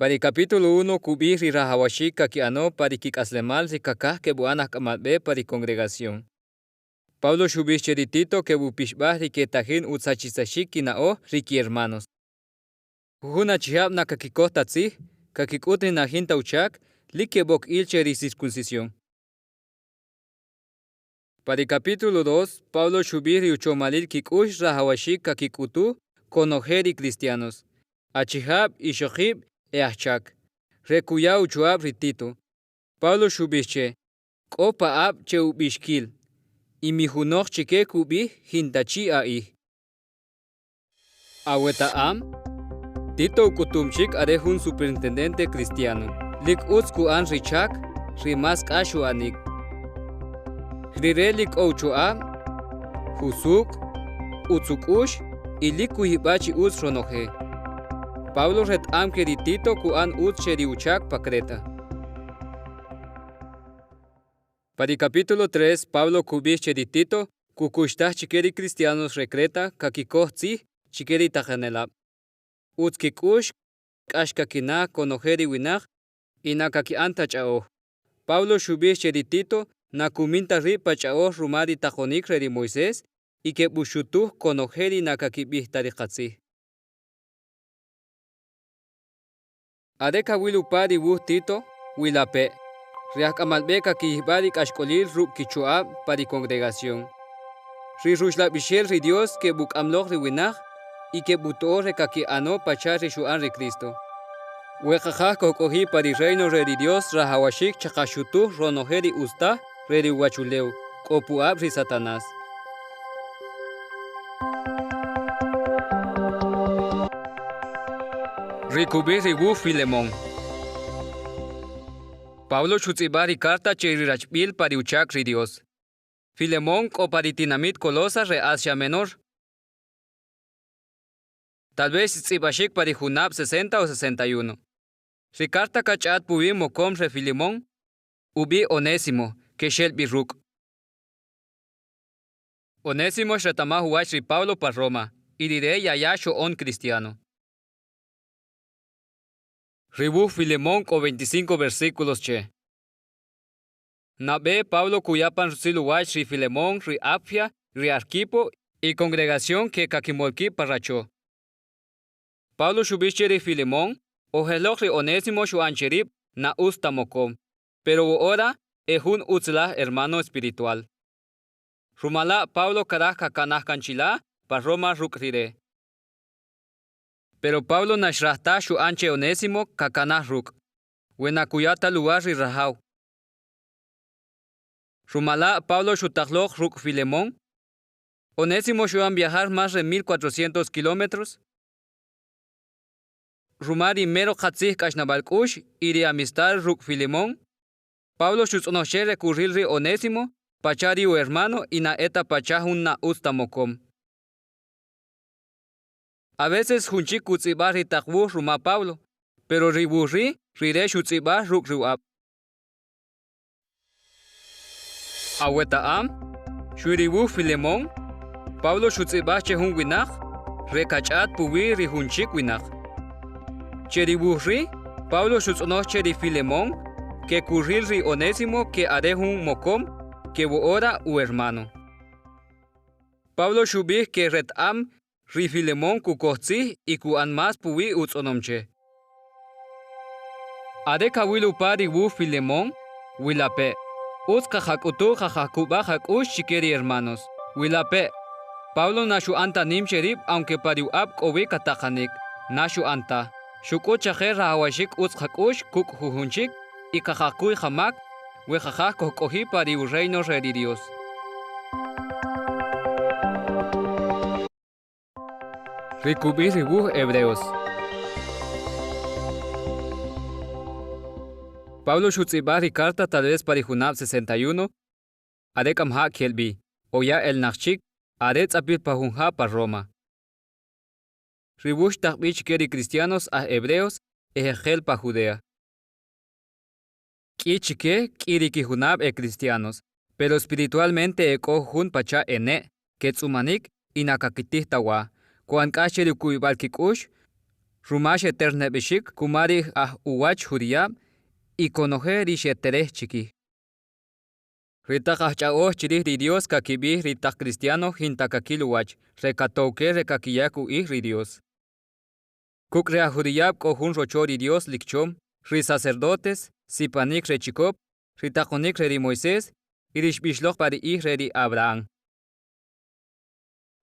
Para el capítulo 1, kubih ri rahawashik kakiano para kikaslemal ri kakah que buanah kamalbe para congregación. Pablo shubih cheri Tito que bupishbah ri ketahin utsachisashik kinao riki hermanos. Jujuna chihab na kakikoh tatzih, kakikutri na hinta uchak, likebok il cheri circuncisión. Para el capítulo 2, Pablo shubih ri uchomalil kikush rahawashik kakikutu konojeri cristianos. Achihab y shohib Eachak. Rekuya uchuab ri Tito. Pablo shubishche. Kopa ab che ubishkil. y mi junoj chike kubi hintachi ai. Aweta am, Tito kutumchik are hun superintendente cristiano. Lik uts kuan richak, rimask ashu anik. Rirelik ouchoa, husuk, utsukush, y liku hibachi uts ronoje. Pablo ret am que Tito kuan uts cheriuchak pakreta. Para el capítulo 3, Pablo kubish cheritito, kukushtah chikeri cristianos recreta, kakikohtzi, chikeri tajanelab. Utzkikush, ashkakina, konojeri winach, y nakaki antachao. Pablo shubish cheritito, nakuminta ri pachao rumari tajonik redi Moisés, y que bushutuh konojeri nakakibih tarikatzi. Adeka wilupari wuh Tito, wilape. Riak amalbeka ki barik ashkolil ruk kichua para congregación. Ri rushla bishel ri Dios que buk amlok ri winach y que buto rekaki ano pachar ri shuan ri Cristo. Wekaja kokohi para reino ri Dios rahawashik chakashutu ronoheri usta ri wachuleu kopuab ri Satanás. Rikubi ri wu Filemón. Pablo chutzibari carta cherirachbil pariuchak ri Dios. Filemón koparitinamit Colosas re Asia Menor. Tal vez tzibashik parijunab 60 o 61. Ri carta kachat pubi mokom re Filemón, ubi Onésimo, que shel biruk. Onésimo shretama huach ri Pablo pa Roma, y diré yayasho on cristiano. Ribu Filemón o 25 versículos che. Nabe Pablo cuyapan siluach ri Filemón, ri Apfia, ri Arquipo y congregación que kakimolki paracho. Pablo shubiche ri Filemón, o helok ri Onésimo shuancherib na ustamokom, pero ahora ehun utzlah hermano espiritual. Rumala Pablo karaj kakanah kanchila pa Roma rukrire. Pero Pablo nashrahta shu anche Onésimo kakanah ruk. Wenakuyata lugar ri rahau. Rumala Pablo shutahloch ruk Filemón. Onésimo shuan viajar más de 1400 kilómetros. Rumari mero khatzih kashnabalkush iri amistad ruk Filemón. Pablo shutzonoche recurrir ri Onésimo, pachari u hermano y na eta pachahun na ustamokom. A veces junchik kutzibar ri takwu ruma Pablo, pero riburri rire shutzibar ruk ruab. Aweta am, shuribu Filemón, Pablo shutzibar chehun winach, rekachat puwi ri junchik winach. Cheriburri, Pablo shutzonoche ri Filemón, que curril ri Onésimo que arehun mokom, que ora u hermano. Pablo shubih que ret am, ri Filemón kukohtzi y ku anmas puwi utzonomche. Ade kawilu pari wu Filemón, wilape. Uz kajakutu kajakuba hakush chikeri hermanos. Wilape. Pablo nashu anta nimcherib aunque pariu ab kowi katajanik. Nashu anta. Shuku chajer rahawashik uz hakush kuk juhunchik y kajakui hamak. Wejajaj kokohi pariu reino redi Dios. Rikubi ribu Hebreos. Pablo shutzibari carta tal vez parijunab 61. Adekam ha kelbi. Oya el nachchik. Adetz apil pajunha pa Roma. Ribush takbich keri cristianos a hebreos. Ejegel pa Judea. Kichike kiriki junab e cristianos. Pero espiritualmente eko jun pacha ene. Ketsumanik inakakitih tawa. Kuan kasheri kuibalkikush, rumash eternebishik, kumari uwach judiyab, y conoje rishetereh chiki. Ritakah chao chirih di Dios kakibih ritak cristiano hintakakiluwach, rekatouke rekakiyaku ri Dios. Kuk rea judiyab kohun rochori Dios likchom, ri sacerdotes, sipanik rechikop, ritakonik ri Moisés, irishbishloch pari ri Abraham.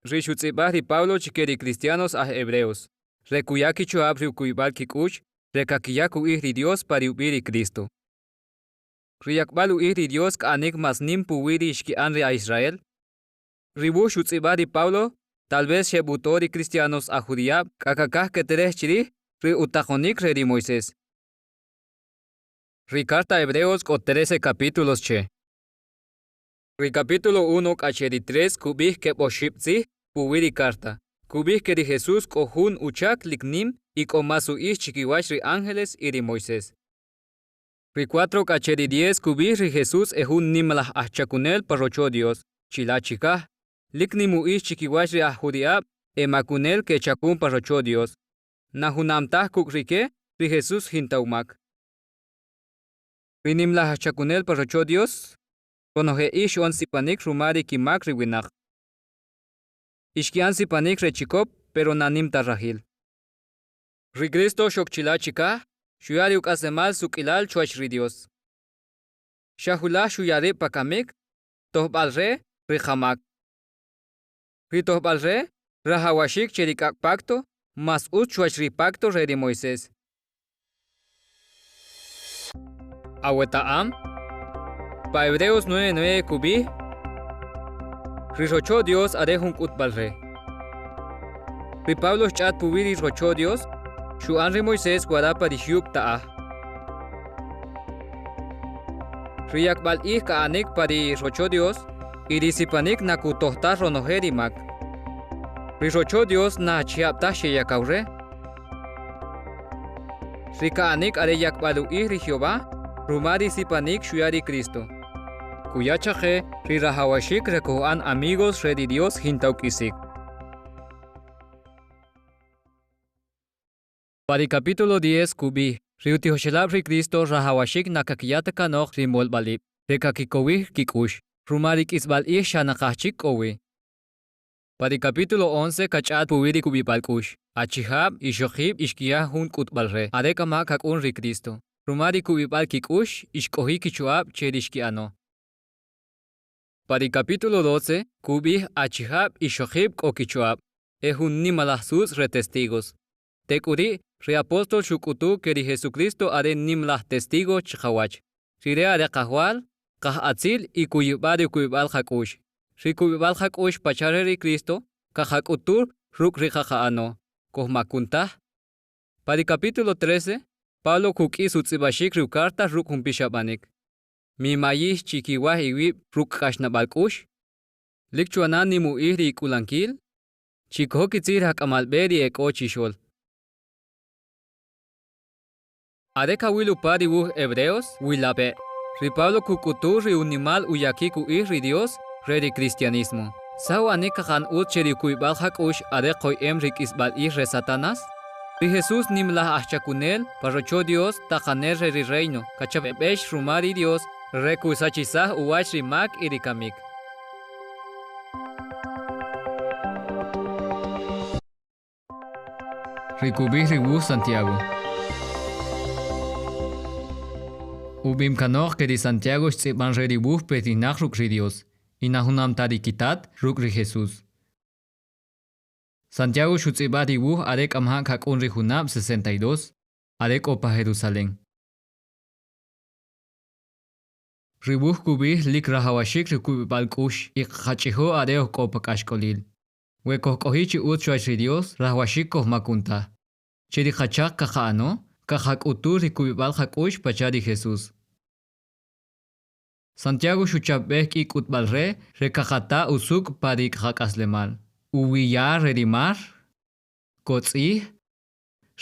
Rishutzibari Pablo chikeri cristianos a hebreos. Rekuyaki choab riukuyibal kikuch, rekakiyaku ri Dios pari ubiri Cristo. Riyakbalu ri Dios ka anik mas nim puwiri ishki anri a Israel, Ribu shutzibadi Pablo, tal vez shebutori cristianos a judía, kakakah que teres chiri, ri utajonik redi Moisés. Ricarta Hebreos o 13 capítulos che. Ri capítulo 1 kacheri 3 kubih ke boshipzi, puwiri carta. Kubih que di Jesús kohun uchak liknim y komasu ish chiquiwach ri ángeles y ri Moisés. Ri 4 kacheri 10 kubih ri Jesús ehun nimlah ahchakunel parrocho Dios, chilachikah. Liknimu ish chiquiwach ri ahudiab emakunel que chakun parrocho Dios. Nahunamtah kukrike ri Jesús hintaumak. Ri nimlah ahchakunel parrocho Dios, konohe ish on sipanik rumari kimak ri winach. Ishkian sipanik rechikop, pero nanim tarrahil. Ri Cristo shokchilachika, shuyari ukasemal sukilal chuach ri Dios. Shahula shuyari pakamik, tohbalre ri hamak. Ri tohbalre, rahawashik cherikak pacto, mas ut chuach ri pacto re de Moisés. Awetaam, pa Hebreos 9:9 kubi, Rirocho Dios arejun utbalre. Ri Pablo chat pubiri rocho Dios, shuan ri Moisés guarapa rishyuk taah. Riyak bal ih kaanik pari rocho Dios, irisipanik nakutohta ronoherimak. Ri rocho Dios na chiapta sheyakaure. Ri kaanik areyak balu ih ri Jehová, rumari sipanik shuyari Cristo. Kuyachaje, ri rahawashik rekohan amigos re di Dios hintaukisik. Pari capítulo 10 kubi, ri utihoshelab ri Cristo rahawashik nakakiyata kanok ri molbalib, re kakikowih kikush, rumarik isbal ih shanakachik kowi. Pari capítulo 11 kachat puwiri kubi balkush, achihab ishochib ishkiyah hun kutbalre, arekama kakun ri Cristo. Rumari kubi bal kikush, ishkohi kichuab cherishkiano. Pari capítulo 12, kubih achihab y shochib okichuab, ehun nimalahsus retestigos. Tekuri, reapóstol shukutu que di Jesucristo are nimlah testigo chihawach. Rirea de kahwal, kahatzil y kuyibadi kuyibal hakush. Ri kuyibal hakush pachareri Cristo, kahakutur ruk rihahaano, kohmakuntah. Pari capítulo 13, Pablo kuki sutzibashik rukarta ruk humpishabanik. Mi mayih chikiwah iwib ruk kashna balkush. Likchuanan ni muihri kulankil. Chikho kitzir hakamalberi eko chishol. Areka wilu padi wuh Hebreos wilabe. Ri Pablo kukutur ri unimal uyakiku ihri Dios re cristianismo. Saw anika khan utcheri kuibal hakush arekoy emrik isbal ihre Satanas. Ri Jesús nimlah ahchakunel parrocho Dios tajaner ri reino. Kachabebesh rumari Dios. Rekusachisah uwach rimak irikamik. Rikubih ribu Santiago. Ubim kanor que di Santiago tsiban reribuh petinach ruk ri Dios. Inahunam tarikitat ruk ri Jesús. Santiago shutsibat ribuh arek amha kakun ri hunab 62. Arek opa Jerusalén. Ribuh kubih lik rahawashik rikubi balkush ik hachiho areo kopa kashkolil. Wekoh kohichi utchuach Dios rahawashik koh makunta. Chiri hachak kahaano, kahak utur rikubi balhakush pachari Jesús. Santiago shuchabek ik utbalre rekahata usuk parik hakaslemal. Uwiya redimar, kotzi,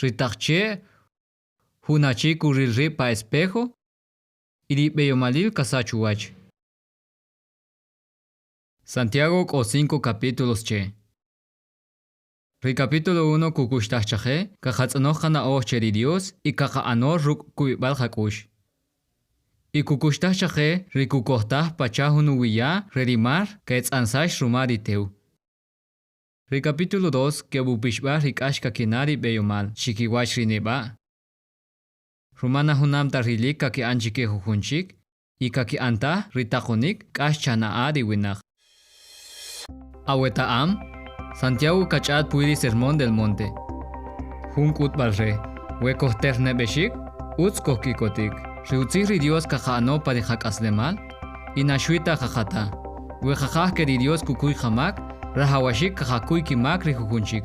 ritachche, hunachi kurirri pa espejo, Iri beyomalil kasachuach. Santiago o 5 capítulos che. Ri capítulo 1 kukushtachchaje, kahatzanohana ocheri Dios y kahaanor ruk kuibal hakush. Y kukushtachchaje ri kukohtah pachahunuwiya redimar kaetsansash rumari teu. Ri capítulo 2 que bupishba rikashka kinari beyomal shikiwach rineba. Rumana hunam tarilik kaki anchike hukunchik, y kaki anta ritakonik kash chanaa di winach. Awetaam, Santiago kachat puidi sermón del monte. Hunkut balre, huecos ternebeshik, uts kohkikotik, riutziri Dios kajaano parihak aslemal, y nashuita jajata. Wejajaj que di Dios kukuy jamak, rahawashik kajakuy kimak rijukunchik.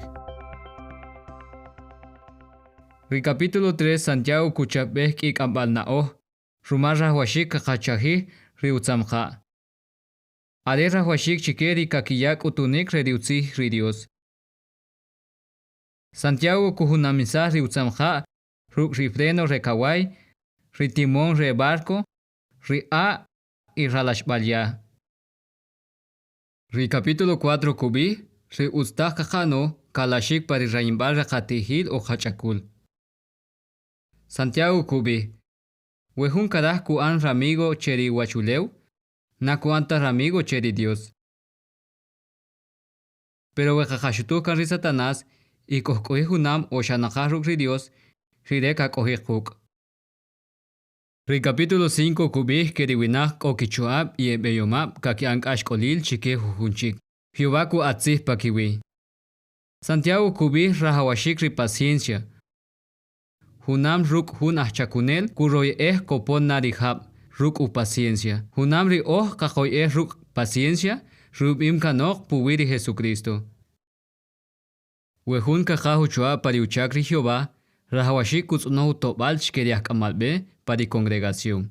Capítulo 3 Santiago kuchapeh ik ambalnao, rumar rahawashik kajachahi riutzamja. Ade rahawashik chikeri kakiyak utunik rediutzih ri Dios. Santiago kuhunamisa riutzamja, ruk rifreno rekawai, ritimón re barco, ria y ralashbalya. Capítulo 4 kubi, ustah kajano, kalashik pari raimbal rakatihil o hachakul. Santiago kubi, wehun kadah kuan ramigo cheri wachuleu, na kuanta ramigo cheri Dios. Pero wejajashutu kan ri Satanás, y kohkohi hunam o shanakah ri Dios, rireka kohikuk. Capítulo 5 kubi keriwinak o kichuab y ebeyomab kaki ankashkolil chike jujunchik. Hiubaku atzih pakiwi. Santiago kubi rahawashik ri paciencia. Hunam ruk hun ahchakunel kuroy kopon narihab ruk u paciencia. Hunam ri kakoy ruk paciencia rubim kanok puwiri Jesucristo. Wehun kajahu chua pariuchak ri Jehová rahawashik kutsunohu tobal chkeriak kamalbe pari congregación.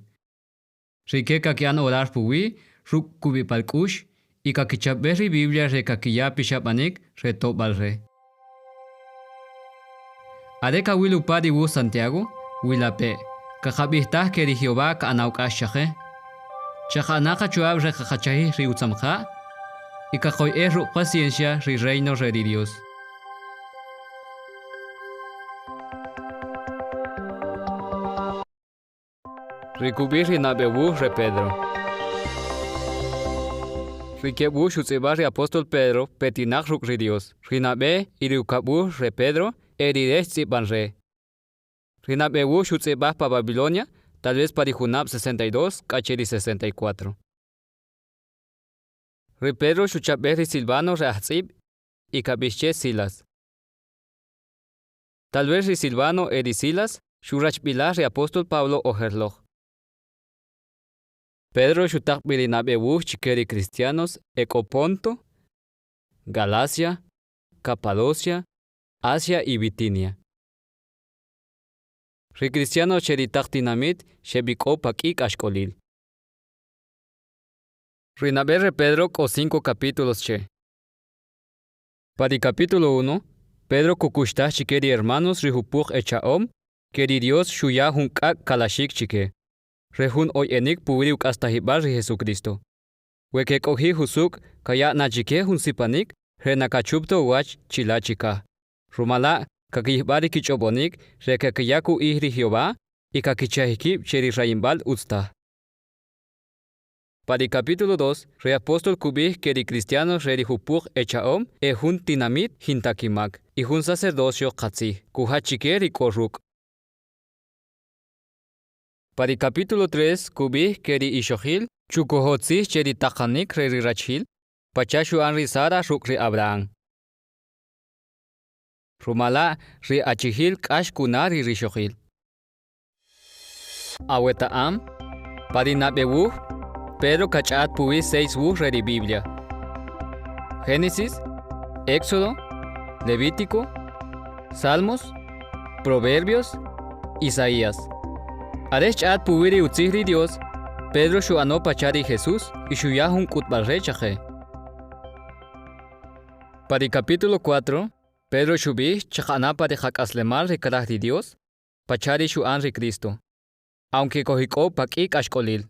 Rike kakian orar puwi ruk kubi palkush y kakichabe ri Biblia re kakiya pishapanik re tobal re. Adeka wilu padi wu Santiago, wilape, kakabihtas keri Jehová ka anaukash shahe. Chahanaka chuab re kakachahi ri utzamja, y kakoy ru paciencia ri reino re di Dios. Rikubir rinabebu re Pedro. Rikebu shutzeba re apóstol Pedro petinak ruk ri Dios. Rinabe iriukabu re Pedro erides tziban re. Rinabebu shutzeba pa Babilonia, tal vez para Junab 62, kacheri 64. Re Pedro shuchabe ri Silvano re ahtzib y kabishche Silas. Tal vez ri Silvano eri Silas shurachbilah re apóstol Pablo o herloch. Pedro shutak bilinabebu chikeri cristianos Ecoponto, Galacia, Capadocia, Asia y Bitinia. Ri cristiano cheritak tinamit shebiko pakik ashkolil. Rinabe Pedro ko 5 capítulos che. Para capítulo 1, Pedro kukushtah chikeri hermanos rihupuk echaom, keri Dios shuya hunkak kalashik chike. Rehun hoy enik puwiri ukastahibar ri Jesucristo. Wekek ohi husuk kaya nachike hun sipanik renakachupto wach chilachika. Rumala kakihbari kichobonik rekekayaku ihri Jehová y kakichahikib cheri raimbal utsta. Para capítulo 2, re apóstol kubih keri cristianos re hupuk echaom hun tinamit hintakimak y hun sacerdocio katsi kuhachike ri koruk. Para capítulo 3, kubih keri ishohil, chukohotzi cheri takanik re rirachil, pachashu anri Sara ruk re Abraham. Rumala re achihil kash kunari rishohil. Aweta am, para nabewu, Pedro kachat puwi 6 wu re di Biblia. Génesis, Éxodo, Levítico, Salmos, Proverbios, Isaías. Adesh at puwiri utzihri Dios, Pedro shu ano pachari Jesús y shu yahun kutbalre chaje. Para capítulo 4, Pedro shubi chakana para jakaslemal rekarah di Dios, pachari shu anri Cristo, aunque kohiko pakik ashkolil.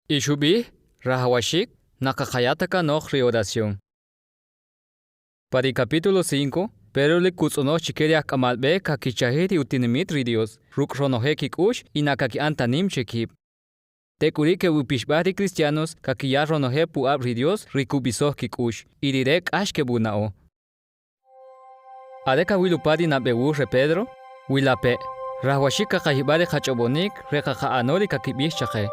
Y shubi rahawashik nakakayataka noch re oración. Para capítulo 5, Pedro le kutsuno chikeriak kamalbe kakichahiri utinimit ri Dios, ruk ronohe kikush y nakakiantanim chekib. Tekuri ke upishbari cristianos kakiya ronohe puab ri Dios rikubisoh kikush, y direk ashke bunao. Adeka wilupadi nabewu re Pedro, wilape, rahwashik kakahibari kachobonik re kakaanori kakibih chaje,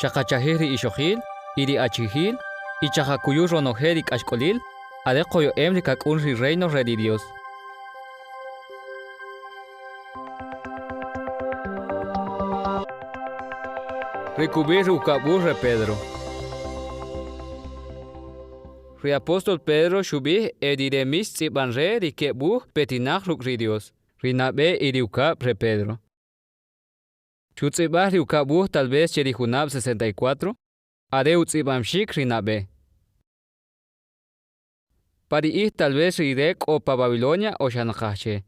chakachahiri ishohil, iri achihil, y chakakuyu ronohe rik ashkolil, adekoyo emri kakunri reino re di Dios. Recubir ukabur re Pedro. Re apóstol Pedro shubih ediremis tsibanre rikebu petinach rukridios. Rinabe iriukab re Pedro. Chutzibah riukabu tal vez cherihunab 64. Are utzibamshik rinabe. Pari tal vez rirek o pa Babilonia o Shanakache.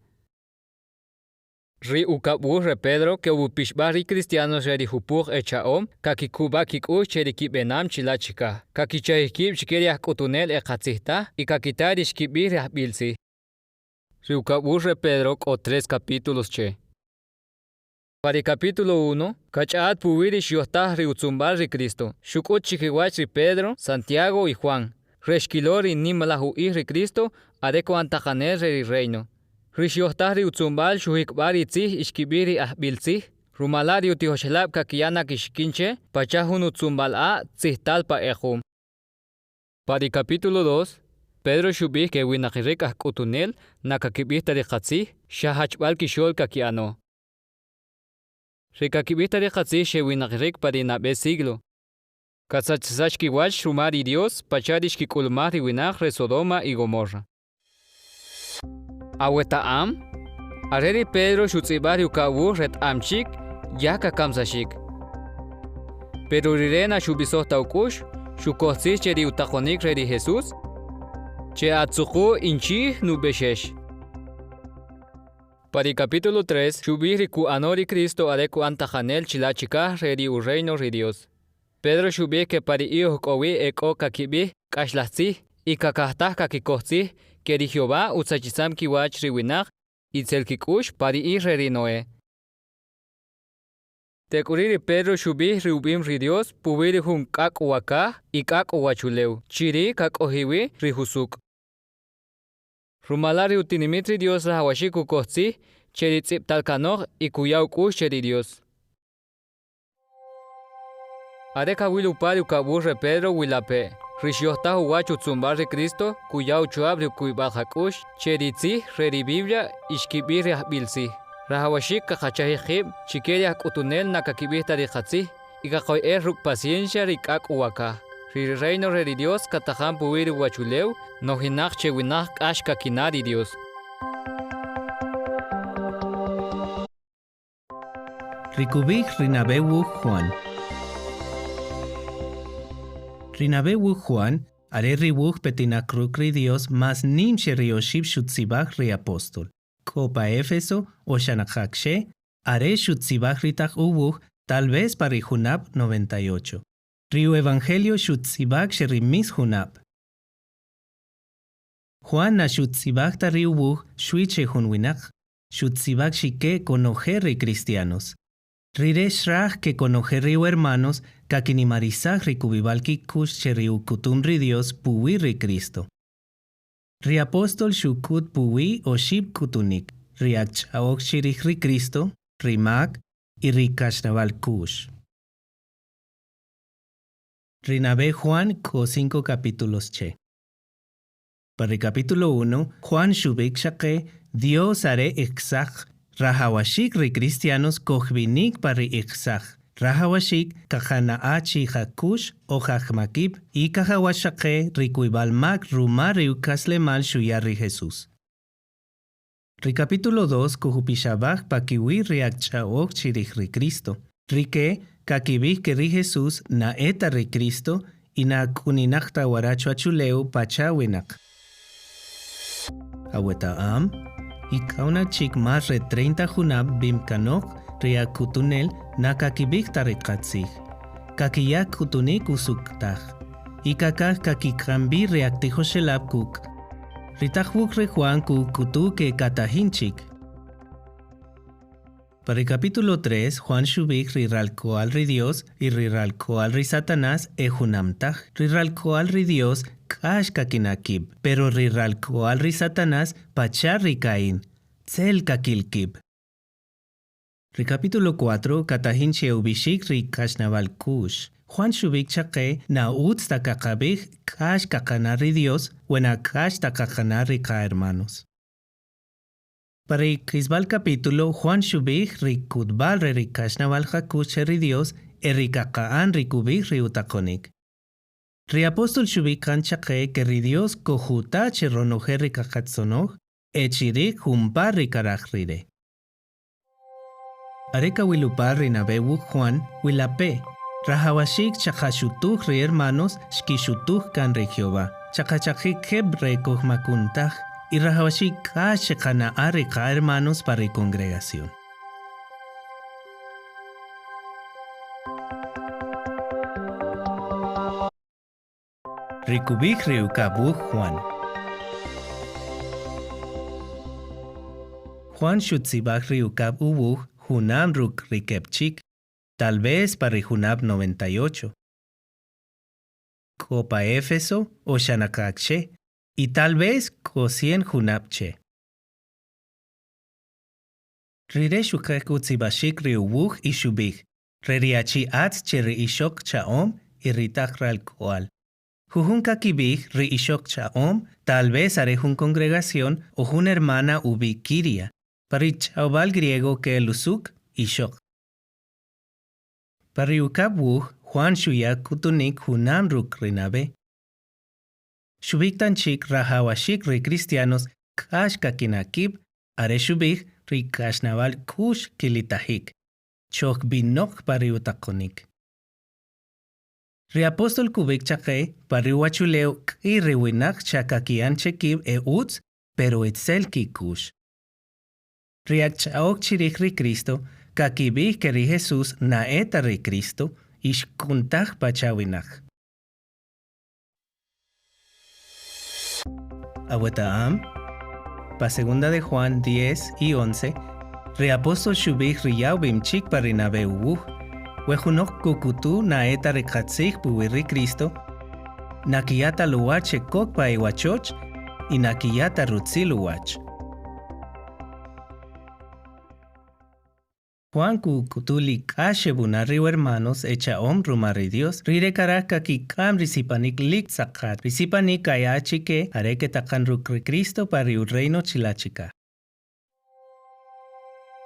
Ri ukabu re Pedro que upishbari cristianos rerihupur echaom kakikuba kiku cherikibenam chilachika kakichahikib chikeriah kutunel ekatzihta y kakitari shkibir bilsi. Ri ukabu re Pedro o 3 capítulos che. Para el capítulo 1, kachat puwiri shiohtah ri utzumbar ri Cristo, shukut chikiwach ri Pedro, Santiago y Juan, reshkilor y nimalahu ri Cristo, adeco antajaner ri reino. Rishiohtah ri utzumbal shuhikbar itzih ishkibiri ahbilzih, rumalari utihoshelab kakiyana kishkinche, pachahun utzumbal a tzihtal pa ejum. Para el capítulo 2, Pedro shubih que winakirik ahkutunel, nakakibihta ri katzih, shahachbal kishol kakiano. Rikakibihta ri katzih shewinakirik para inabe siglo. Katzachzashkiwach rumari Dios, pachadishkikulmah ri winach re Sodoma y Gomorra. Awetaam, areri Pedro shutzibari ukawu ret amchik, yaka kamsashik. Pero rirena shubisohta ukush, shukohtzis cheri utakonik reri Jesús, che atzuku inchi nubeshesh. Para el capítulo 3, shubiri ku anori Cristo adeku antajanel chilachika reri u reino ri Dios. Pedro shubih que pari iuh kowi eko kakibih kashlahtzih y kakahtah kakikohtzih keri Jehová utsachisam kiwach riwinach itzel kikush pari reri Noé. Tekuriri Pedro shubih riubim ri Dios puwiri hun kak uwakah y kak uwachuleu chiri kak ohiwi rihusuk. Rumalari utinimitri Dios rahawashiku kohtzih cheri tziptalkanoh y kuyau kush cheri Dios. Areka wilu pari ukabur re Pedro wilape. Rishiohtah uwach utzumbar re Cristo kuyau chuabri kuibajakush cheritzi reri Biblia ishkibir bilsi. Rahawashik kakachahihib chikeriah kutunel nakakibihta rikatzi y kakoy ruk paciencia rikak uwaka. Ri reino reri Dios kataham puwiri wachuleu nohinach chewinach ash kakinari Dios. Rikubik rinabewu Juan. Rinabewu Juan, are ribuch petinakruk ri Dios mas nim sherioshib shutzibach ri apóstol. Copa Éfeso o Shanakakshe, are shutzibach ritach ubuch, tal vez para Junab 98. Rio Evangelio shutzibach sherimis Junab. Juan na shutzibach ta riubuch shuiche hunwinach, shutzibach shike conocer ri cristianos. Rire shrach que conocer rio hermanos, kakinimarizach ri kubibalki kush sheriu kutum ri Dios puwi ri Cristo. Ri apóstol shukut puwi o shib kutunik, ri akchaok shirich ri Cristo, ri mag y ri kashnabal kush. Rinabe Juan ko 5 capítulos che. Para el capítulo 1, Juan shubik shake, Dios are exach, rahawashik ri cristianos kohvinik pari exach. Rahawashik kahanaachi hakush o hachmakib y kahawashake rikuibalmak rumari ukaslemal shuyari Jesús. Ri capítulo 2 kuhupishabach pakiwi riakchaok chirich ri Cristo. Rike kakibich que ri Jesús na eta ri Cristo y na kuninakta waracho achuleu pachawinak. Awetaam y kauna chik más re 30 junab bimkanok ria kutunel na kakibik tarikatzig. Kakiyak kutunik usuktach. Y kakak kakikambi reaktijo shelab kuk. Ritachbuk re Juan ku kutu ke katahinchik. Para el capítulo 3, Juan shubik riralko al ri Dios y riralko al ri Satanás ejunamtaj. Riralko al ri Dios kash kakinakib, pero riralko al ri Satanás pachar ri Caín. Tzel kakilkib. Ri capítulo 4, katahinche ubishik ri kashnabal kush. Juan shubik chake na utz takakabik kash kakanari Dios, wena kash takakanari ka hermanos. Para el Kisbal capítulo, Juan shubik ri kutbal ri kashnabal hakush ri Dios, erikaqaan rikubik riutakonik. Riapostol shubik kanchaqe que ridios kojuta cheronoje rikaqatsonoj, echirik humpar rikaraj rire. Areka wilupar rinabewu Juan wilape. Rahawashik chakashutuj ri hermanos shkishutuj kan re Jehová. Chakachajik heb rekoj makuntaj. Y rahawashik kashekana arika hermanos para congregación. Rikubik riukabuj Juan. Juan shutzibak riukab ubuj Hunam ruk rikepchik. Tal vez para Junab 98. Copa Éfeso o Shanakakshe. Y tal vez Cosien Junabche. Rire shukek utzibashik riubuj y shubik. Reriachi atz cheri ishok chaom y ritak ralkoal. Jujunka kibik ri ishok chaom, tal vez haré un congregación o un hermana ubikiria. Parichaubal griego que el usuk ishok. Pariukabuj Juan shuyak kutunik Hunam ruk rinabe. Shubik tanchik rahawashik ri cristianos kash kakinakib, are shubik ri kashnabal kush kilitahik. Chok binok pariutakonik. Riapostol kubik chake pariwachuleo ki riwinak chakakian chekib utz, pero etzel kikush. Riak chaok chirik ri Cristo, kakibik que ri Jesús naeta ri Cristo, ishkuntaj pachawinaj. Awetaam, pa segunda de Juan 10 y 11, Riapostol shubik riyaubim chik parinabe ubuj, wejunok kukutu naeta rekatzig buwiri Cristo, nakiyata luwache kok pa iwachoch, y nakiyata rutzi luwach. Juan kukutuli kashe bunarriu hermanos echa rumari Dios, rire karaka ki kam risipanik lik sakat, risipanik kayachi que hareke takan rukri Cristo pariu reino chilachika.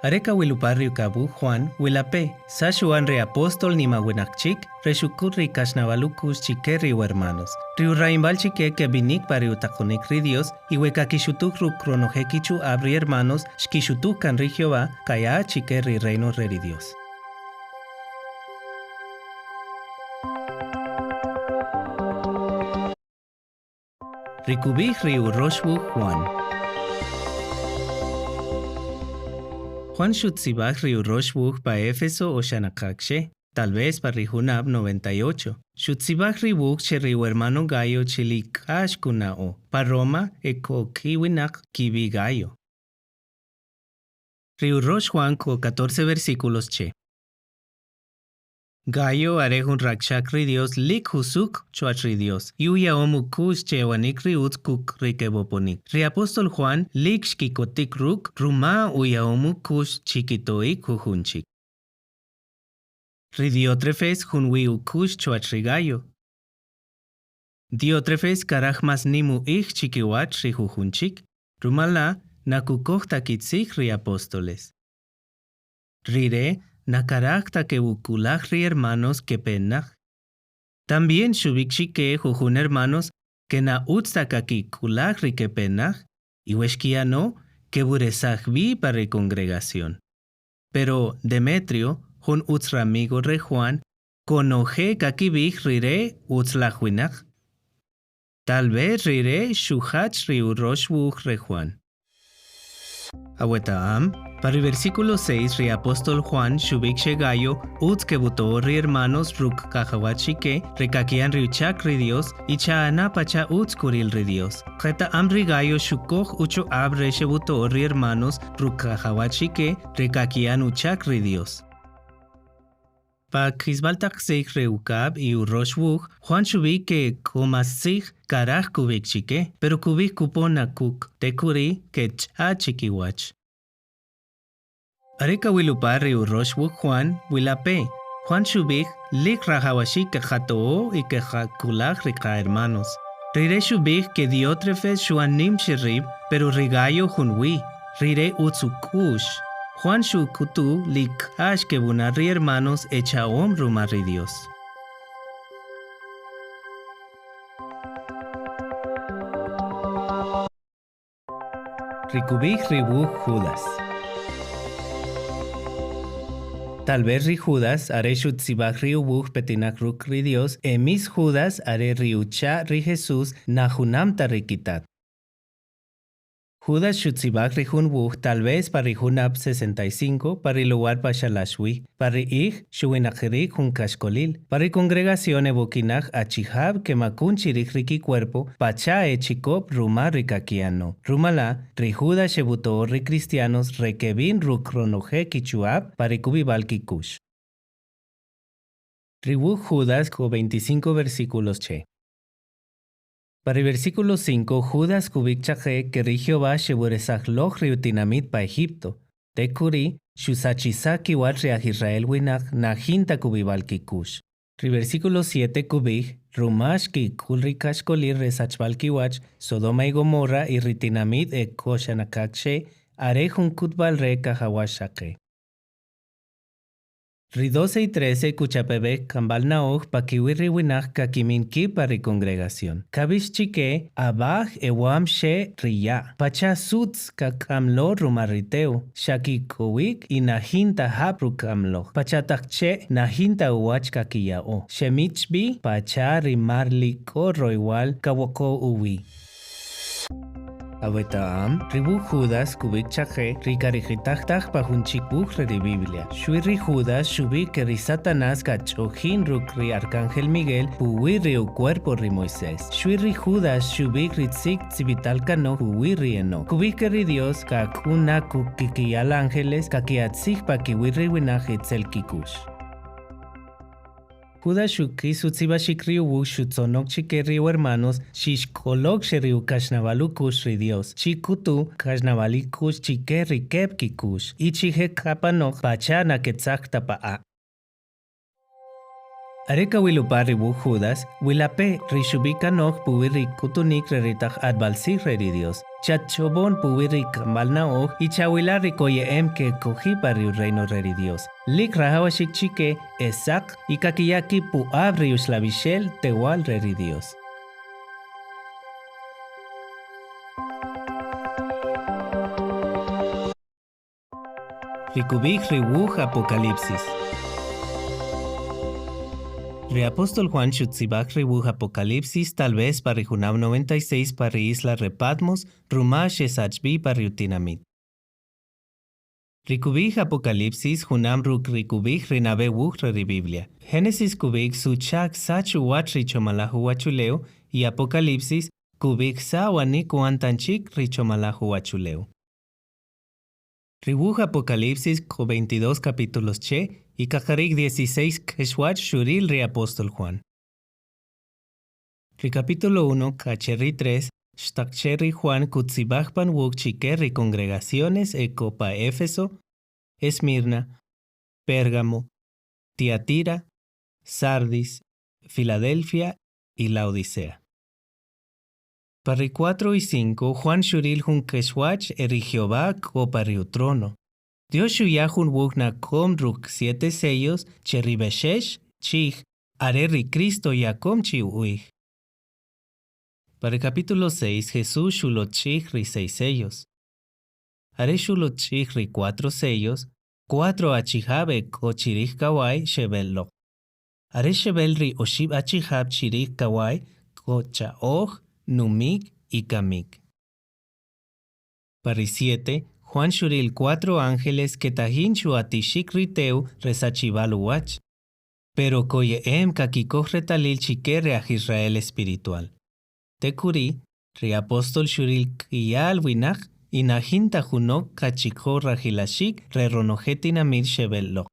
Areka wilupariu kabu Juan wilape, sashuan re apostol ni mawenakchik, reshukur ri kashnavalukus chike riu hermanos. Riu raimbal chike que binik pariu takonik ri Dios, y wekakishutuk ru kronojekichu abri hermanos, shkishutuk kan ri Jehová, kaya chike ri reino re ri Dios. Rikubik riu roshbu Juan. Juan shutzibak riu roshbuch pa Éfeso o Shanakakshe, tal vez para Junab 98. Shutzibak ribuch che riu hermano Gayo chili kash kunao, pa Roma eko kiwinak kibi Gayo. Riu rosh Juan ko 14 versículos che. Gayo arejun rakshak ri Dios lik husuk chuach ri Dios. Yuya omu kush che wanik riut kuk rikeboponik. Riapostol Juan lik shkikotik ruk ruma uya omu kush chikitoi kuhunchik. Ri Diotrefes hunwi ukush chuach ri Gayo. Diotrefes karaj mas nimu ich chikiwach ri juhunchik. Rumala nakukoj takitsik ri apóstoles. Rire nakarakta que bukulaj ri hermanos que penaj. También shubik shike jujun hermanos que na utstakaki kulaj ri que penaj, y weshkiano que buresajvi para congregación. Pero Demetrio, jun utsramigo re Juan, konoje kakibik rire utslajuinaj. Tal vez rire shuhach ri uroshbuch re Juan. Awetaam, para el versículo 6, ri apóstol Juan shubik shegayo utz que buto ri hermanos ruk kahawachike rekakian riuchak ri Dios y chaana pacha utz kuril ri Dios. Jeta amri gayo shukoj ucho abre shebuto ri hermanos ruk kahawachike rekakian uchak ri Dios. Pa kizbaltak seik reukab y uroshbuch, Juan shubik que komasig karaj kubik chike, pero kubik kupona kuk tekuri que cha chikiwach. Areka wilupar ri uroshbuch Juan wilape. Juan shubik lik rahawashik que jatoo y que jakulaj rika hermanos. Rire shubik que Diotrefes shuanim shirib, pero rigayo hunwi. Rire utsukush. Juan shu kutu lik ash que bunarri hermanos echa rumari Dios. Rikubik ribu Judas. Tal vez ri Judas are shutzibak ri ubuj petinak ruk ri Dios, emis Judas are riucha ri Jesús najunamta rikitat. Judas shutzibak ri hun buj tal vez pari hunab 65 pari lugar pashalashwi, pari ig shuinakirik hun kashkolil, pari congregación evokinaj achihab que makun chirik riki cuerpo pacha echikop ruma rikakiano. Rumala ri Judas shebuto ri cristianos rekebin rukronoje kichuab pari kubibal kikush. Ribu Judas co 25 versículos che. Para el versículo 5, Judas kubik chaje que Jehová sheburesajloj riutinamit pa Egipto. Tekuri, shusachisaki watri a Israel winach najinta kubibal kikush. Ri versículo 7 kubik, rumash ki kulrikash kolir resachbal kiwach, Sodoma y Gomorra y ritinamit e koshanakakshe, arejun kutbal re kahawashake. Ri 12 y 13 kuchapebe kambal naoj pakiwiri winach kakiminki pari congregación. Kabish chike abaj ewam she riya. Pacha suts kakamlo rumariteu. Shaki kowik y najinta hapru kamlo. Pacha takche najinta uwach kakiyao. Shemichbi pacha rimarli korro igual kawoko uwi. Awetaam, ribu Judas kubik chaje, rikarikitachtaj pajunchikbuj re Biblia. Shui ri Judas shubik ri Satanás kachojin rukri Arcángel Miguel puwi ri cuerpo ri Moisés. Shui ri Judas shubik ritzik tzibital kano puwi ri eno. Kubik ri Dios kakuna kukikiyal ángeles kakiatzig pakiwi ri winaj itzel kikush. Judas shuki sutziba shikriubu shutzonok chikeriu hermanos shishkolok sheriu kashnavalu kush ri Dios. Chikutu kashnavali kush chikeri kepki kush. Ichije kapanok pachana ketzak tapaa. Areka wilupari bu Judas, wilape rishubika nok puwiri kutunik reritaj adbalsig reri Dios. Chachobon puwiri kambalna og y chawilari koye ke koji pari reino reri Dios. Lik rahawashik chike esak y kakiyaki pu abri uslavishel tewal reri Dios. Rikubik ribuj Apocalipsis. Reapóstol Juan Shutzibak ribuj Apocalipsis tal vez para Junam 96 para Isla Repatmos, Rumash Esachbi para Utinamit. Rikubik Apocalipsis Junam Ruk Rikubik Renabe Wuch Re Biblia. Génesis Kubik Suchak Sachu Watri Chomalahu Wachuleo y Apocalipsis Kubik Sawani Kuantanchik Richomalahu Wachuleo. Ribuj Apocalipsis co 22 capítulos che y Kajarik 16 Keshwach Shuril Re Apóstol Juan. Ri capítulo 1 Kacheri 3 Shtakcheri Juan Kutzibajpan Wuk Chikeri congregaciones Ecopa Éfeso, Esmirna, Pérgamo, Tiatira, Sardis, Filadelfia y Laodicea. Para 4 y 5 Juan Shuril Jun Keshwach Eri Jehová o para trono. Dios shuyahun wugna kom ruk 7 sellos, cheribeshesh, chig, areri Cristo yakom chi uig. Para el capítulo 6, Jesús shulochig ri 6 sellos. Are shulochig ri 4 sellos, 4 achihabe ko chirih kawai shebello. Are shebel ri oshib achihab chirih kawai ko chaoj, numik y kamik. Para 7, Juan Shuril 4 ángeles que tahin shuatishik riteu resachivaluach, pero koye kakikoh retalil chikere a Israel espiritual. Tekuri, Reapóstol Shuril kiyal winach, inahinta junok kachiko rajilashik reronojetinamir shebello.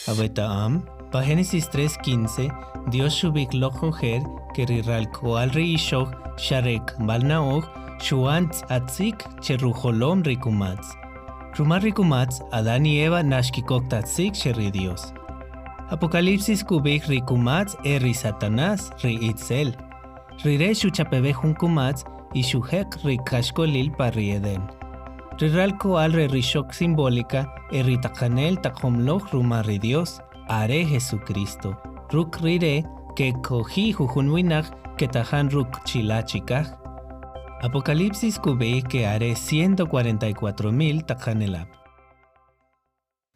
Abetaam, pa Génesis 3:15, Dios shubik lojoher que riral koal reishog sharek balnaog Shuantz atzik cherujolom rikumatz. Rumar rikumatz, Adán y Eva nashkikok tatzik sherri Dios. Apocalipsis kubik rikumatz eri Satanás ri itzel. Rire shuchapebe junkumatz y shuhek rikashkolil parri Eden. Riralco al re rishok simbólica, eritacanel tacomloch rumari Dios, are Jesucristo. Ruk rire que cogi jujunwinach que tajan ruk chilachikaj. Apocalipsis cube que haré 144,000 tajanelab.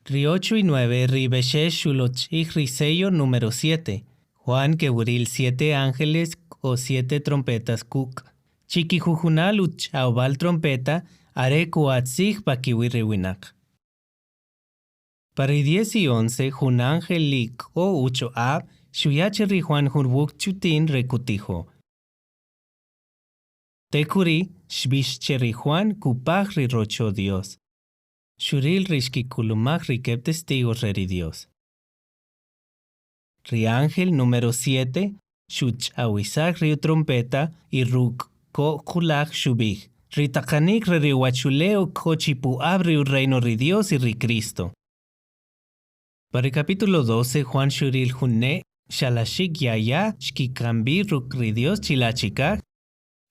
Ri 8 y 9 ribeshe shulochich risello número 7. Juan que uril 7 ángeles o 7 trompetas kuk. Chiqui jujunal uchaubal trompeta haré kuatzig bakiwiriwinak. Para 10 y 11 jun ángel lik o ucho ab shuyacheri Juan junwuk chutin recutijo. Tekuri shbishcheri Juan kupaj rocho Dios. Shuril rishkikulumaj rikep testigos reri Dios. Ri ángel número 7 shuchawisaj ri trompeta y ruk ko kulaj shubij. Ritakanik reriwachuleo kochipu abri reino ri Dios y ri Cristo. Para el capítulo 12 Juan shuril junne shalashik yaya shkikambi ruk ri Dios chilachikaj.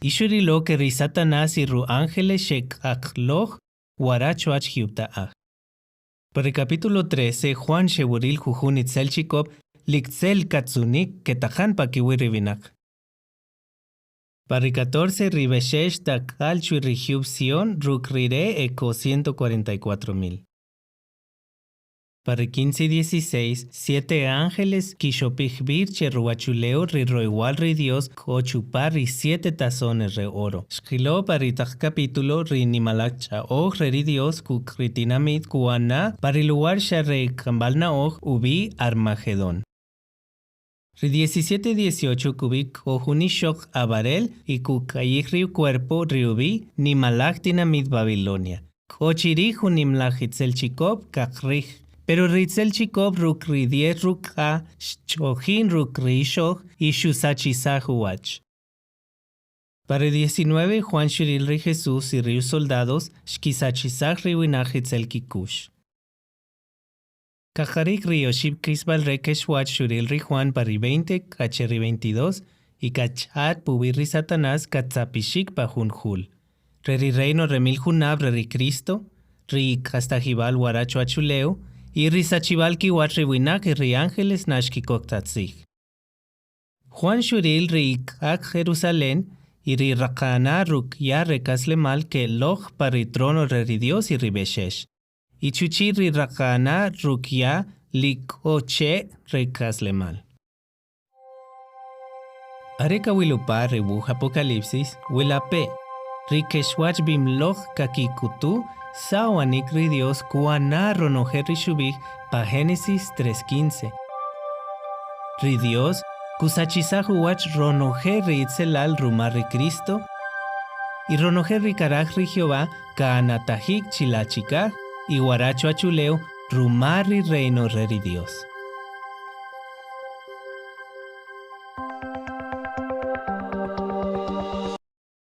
Y shurilo que ri Satanás y ru ángeles shek akloch warachuach hiuptaach. Para el capítulo 13 Juan sheburil jujun itzel chikop liktzel katsunik ketajan pakiwirivinak. Para el 14 ribeshesh takal churrihiub Sion ruk rire eco 144,000. Para el 15 y 16, 7 ángeles kishopijbir cherruachuleo riroigual ri Dios kochupar ri 7 tazones re oro. Shkilo para el capítulo ri nimalak chaoj ri Dios kukritinamit kuana para el lugar sharre kambalna oj ubi Armagedón. Ri 17 y 18 kubik ojunishok abarel y kukayik ri cuerpo riubi nimalak dinamit Babilonia. Kochirij unimlajitzel chikop kakrij. Pero ritzel chikop ruk ridie ruk ha chojin ruk rishok y shusachisahuach. Para el 19 Juan shiril ri Jesús y ri soldados shkisachisaj ri winajitzel kikush. Kajarik ri Yoshib Kisbal re keshwach shuril ri Juan pari 20 kacheri 22 y kachat pubir ri Satanás katzapishik bajun jul. Re reino remil junab re Cristo, ri kastajibal waracho achuleo, y risachival kiwach riwinak y ri ángeles nashkikoktatzig. Juan shuril ri kak Jerusalén y ri rakana ruk ya rekaslemal que loch pari trono re ri Dios y ri beshesh. Y chuchi ri rakana ruk ya likoche rekaslemal. Areka wilupa rebuj Apocalipsis wilape. Ri keshwach bimloch kakikutu sawanik ri Dios kuana ronoje ri shubij pa Génesis 3:15. Ri Dios kusachisahu wach ronoje ri itzelal rumar ri Cristo y ronoje ri karaj ri Jehová kaanatajik chilachikaj y waracho achuleo rumar ri reino re ri Dios.